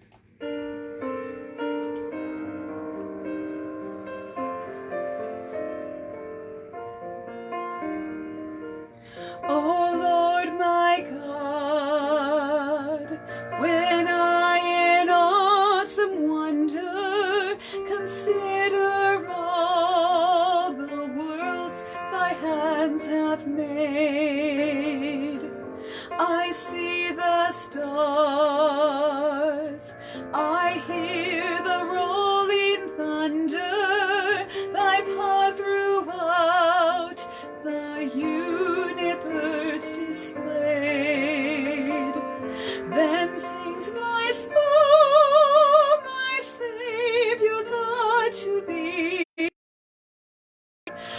Oh Lord my God, when I in awesome wonder consider all the worlds thy hands have made, I see the stars, I hear the rolling thunder, thy power throughout the universe displayed. Then sings my soul, my Savior God, to thee.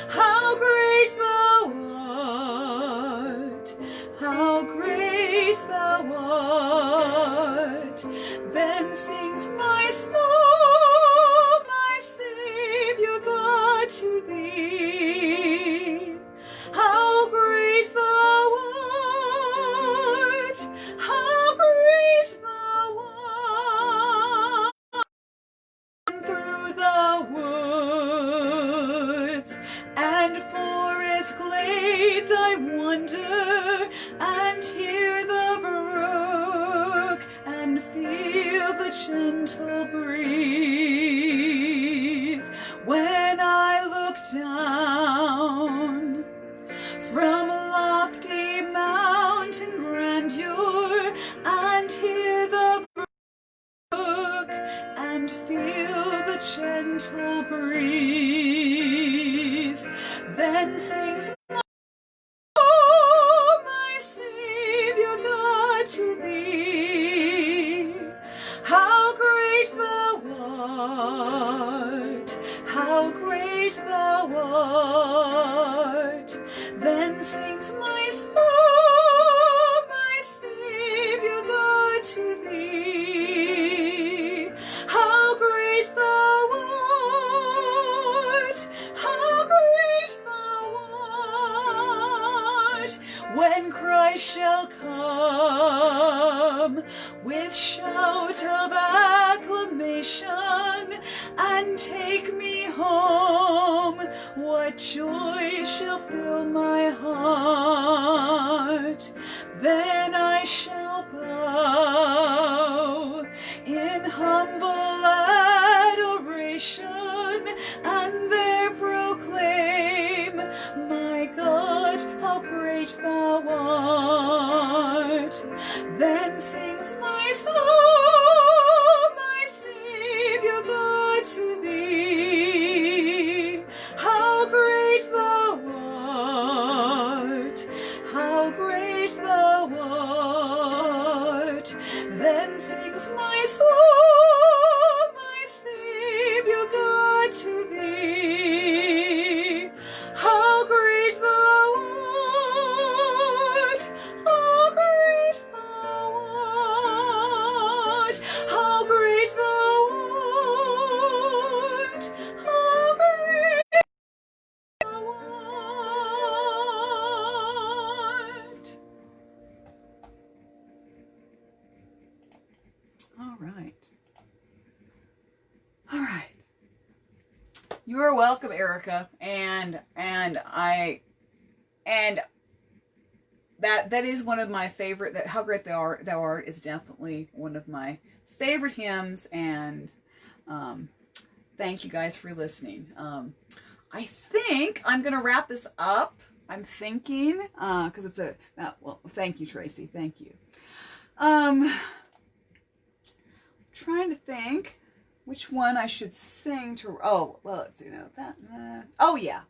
How great thou art, how great thou art. Then sings my soul, gentle breeze. When I look down from lofty mountain grandeur and hear the brook and feel the gentle breeze, then sings my Savior God to thee. How great thou art, how great thou art. Then sings my soul, my Savior God to thee. How great thou art, how great thou art. When Christ shall come with shout of acclamation and take me home, what joy shall fill my heart. Then I shall bow in humble adoration and there proclaim, my God, how great thou art. Then sings my soul, my Savior God to thee. How great thou art, how great thou art. Then sings my soul, my Savior God to thee. How great thou art, how great thou art, how great thou art, how great thou art. All right. All right. You are welcome, Erica. And that is one of my favorite. That How Great Thou Art is definitely one of my favorite hymns. And thank you guys for listening. I think I'm gonna wrap this up. I'm thinking because it's a well. Thank you, Tracy. Thank you. Trying to think which one I should sing to. Oh, well, let's see. No, that. Oh yeah.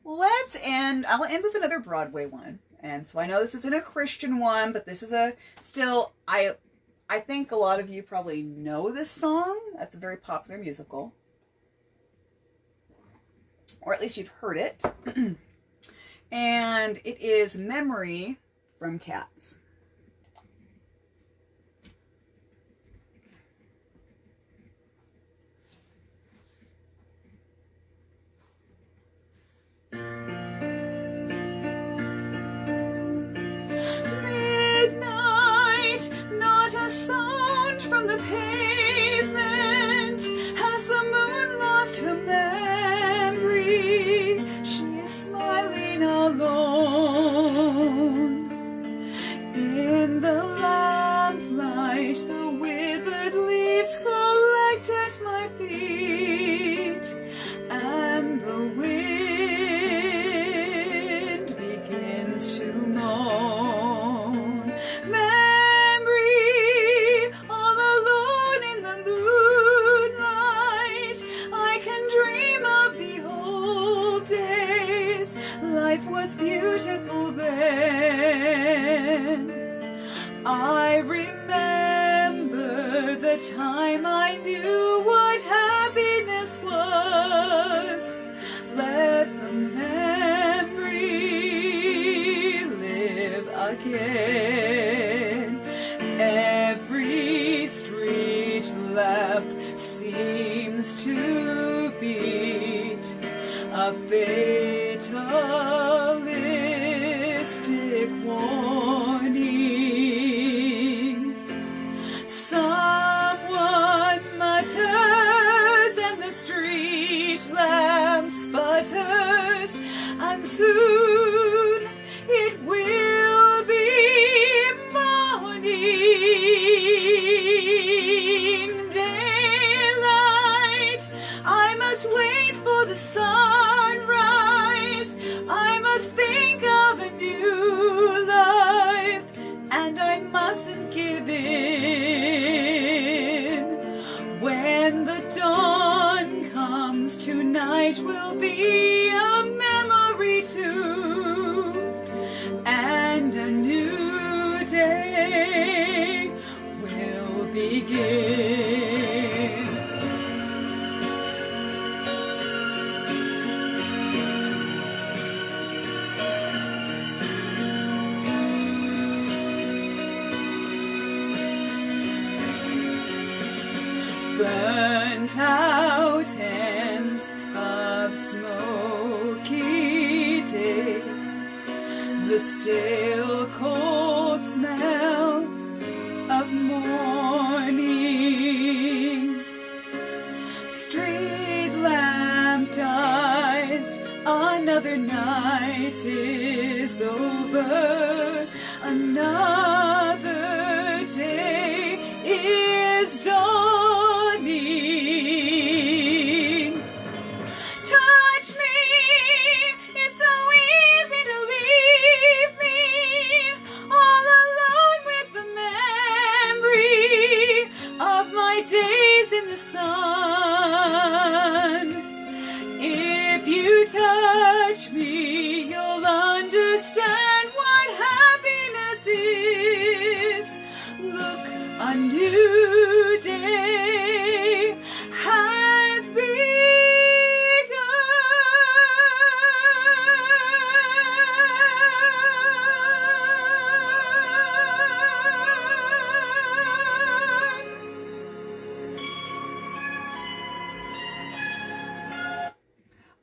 Let's end. I'll end with another Broadway one. And so I know this isn't a Christian one, but this is a still. I think a lot of you probably know this song. That's a very popular musical, or at least you've heard it. And it is "Memory" from Cats. Midnight, not a sound from the pavement. Has the moon lost her memory? She is smiling alone. In the lamplight, the withered leaves collect at my feet, and the wind begins to moan. Memory, all alone in the moonlight, I can dream of the old days. Life was beautiful then. I remember the time I knew what happiness was. Let the memory live again. Every street lamp seems to beat a fatalistic warning. Someone mutters and the street lamp sputters, and soon it will be morning. sunrise, I must think of a new life, and I mustn't give in. When the dawn comes, tonight will be a memory too, and a new day will begin. Burnt out ends of smoky days, the stale cold smell of morning, street lamp dies, another night is over, another day is dawning. Touch me, it's so easy to leave me all alone with the memory of my days in the sun. If you touch me, you'll understand what happiness is. Look, a new day has begun.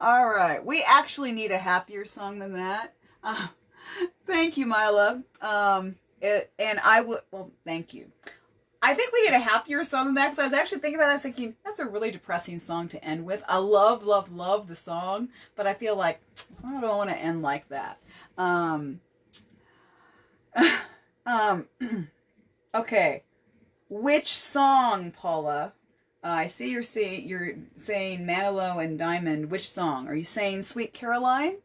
All right, we actually need a happier song than that. Thank you, my love. And I would, well, thank you. I think we need a happier song than that, because I was actually thinking about it. I was thinking, that's a really depressing song to end with. I love, love, love the song, but I feel like I don't want to end like that. Okay. Which song, Paula? I see you're saying Manilow and Diamond. Which song? Are you saying Sweet Caroline?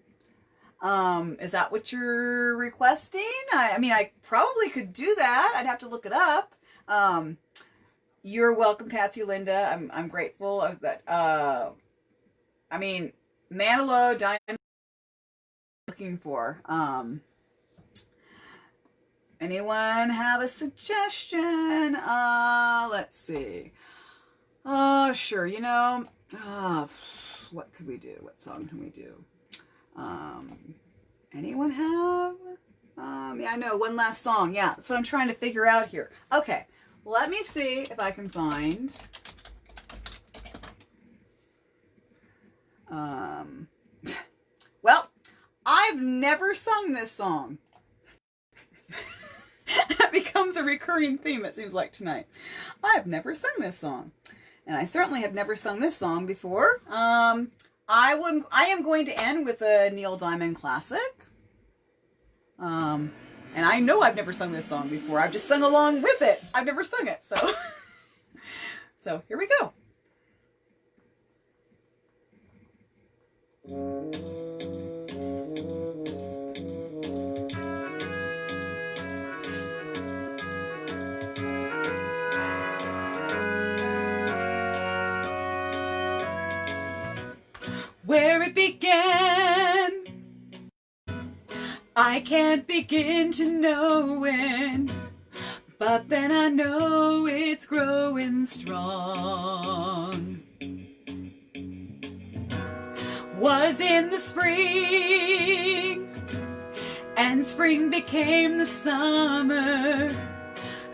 Is that what you're requesting? I mean, I probably could do that. I'd have to look it up. You're welcome, Patsy Linda. I'm grateful of that. I mean, Manilow, Diamond, looking for. Anyone have a suggestion? Let's see. Oh, sure. You know, what could we do? What song can we do? Anyone have? Yeah, I know. One last song. Yeah, that's what I'm trying to figure out here. Okay, let me see if I can find. Well, I've never sung this song. That becomes a recurring theme, it seems like, tonight. I've never sung this song. And I certainly have never sung this song before. I am going to end with a Neil Diamond classic. And I know I've never sung this song before. I've just sung along with it. I've never sung it, so. So here we go. Where it began, I can't begin to know when, but then I know it's growing strong. Was in the spring, and spring became the summer.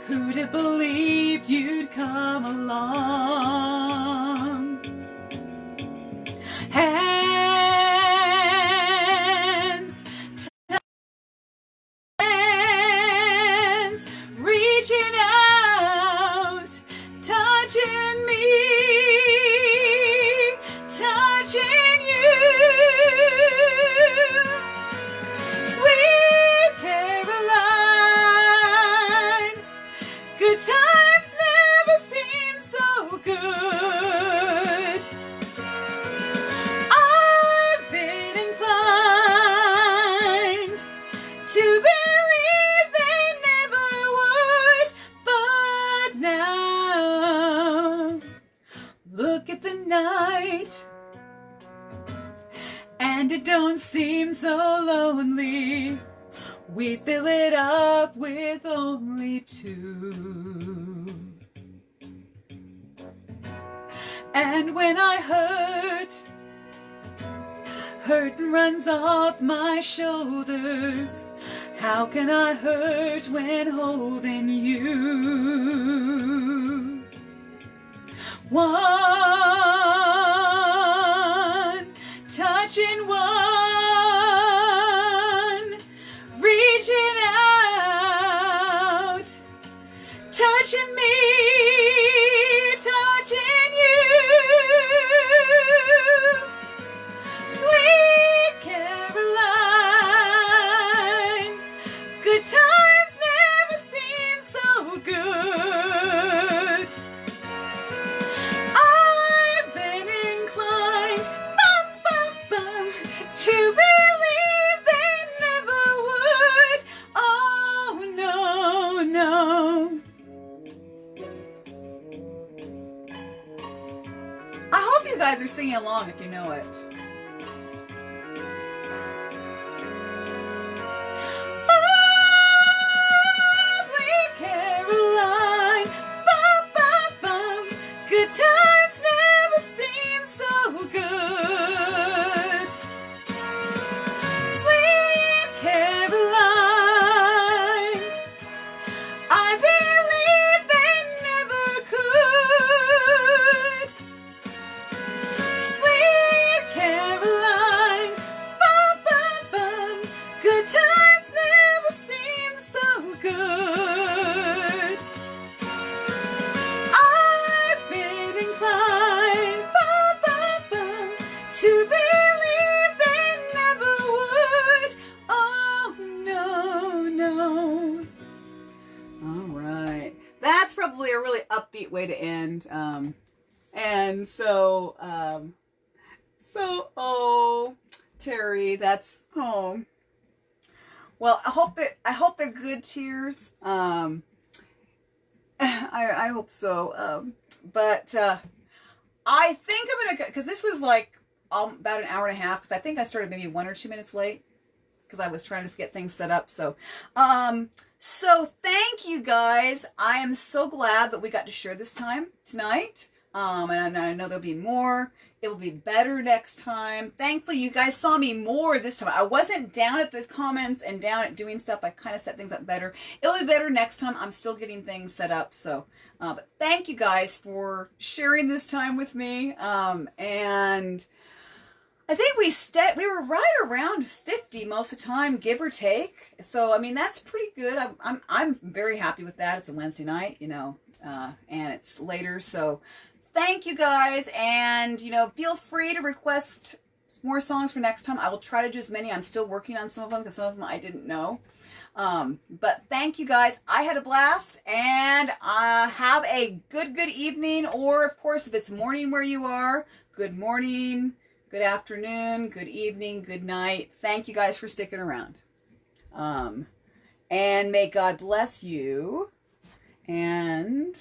Who'd have believed you'd come along? Hands reaching out, touching me, touching you. Sweet Caroline, good times never seem so good. I night, and it don't seem so lonely. We fill it up with only two. And when I hurt runs off my shoulders, how can I hurt when holding you? One touch and one reaching out, touching me, touching you. Sweet Caroline, good times never seem so good. I've been inclined to believe they never would. Oh no, no. I hope you guys are singing along if you know it. Oh, sweet Caroline, good times never seem so good. Sweet Caroline, I believe they never could. Sweet Caroline, good times never seem so good. I've been inclined to believe they never would. Oh no, no. All right, that's probably a really upbeat way to end. And so, oh, Terry, that's home. Well, I hope they're good tears. I hope so. But I think I'm gonna, because this was like about an hour and a half, because I think I started maybe 1 or 2 minutes late, because I was trying to get things set up. So, so thank you guys. I am so glad that we got to share this time tonight. And I know there'll be more. It will be better next time. Thankfully, you guys saw me more this time. I wasn't down at the comments and down at doing stuff. I kind of set things up better. It'll be better next time. I'm still getting things set up. So, but thank you guys for sharing this time with me. And I think we were right around 50 most of the time, give or take. So, I mean, that's pretty good. I'm very happy with that. It's a Wednesday night, you know, and it's later. So, thank you guys, and feel free to request more songs for next time. I will try to do as many. I'm still working on some of them because some of them I didn't know. But thank you guys. I had a blast, and have a good evening, or of course if it's morning where you are, good morning, good afternoon, good evening, good night. Thank you guys for sticking around. And may God bless you, and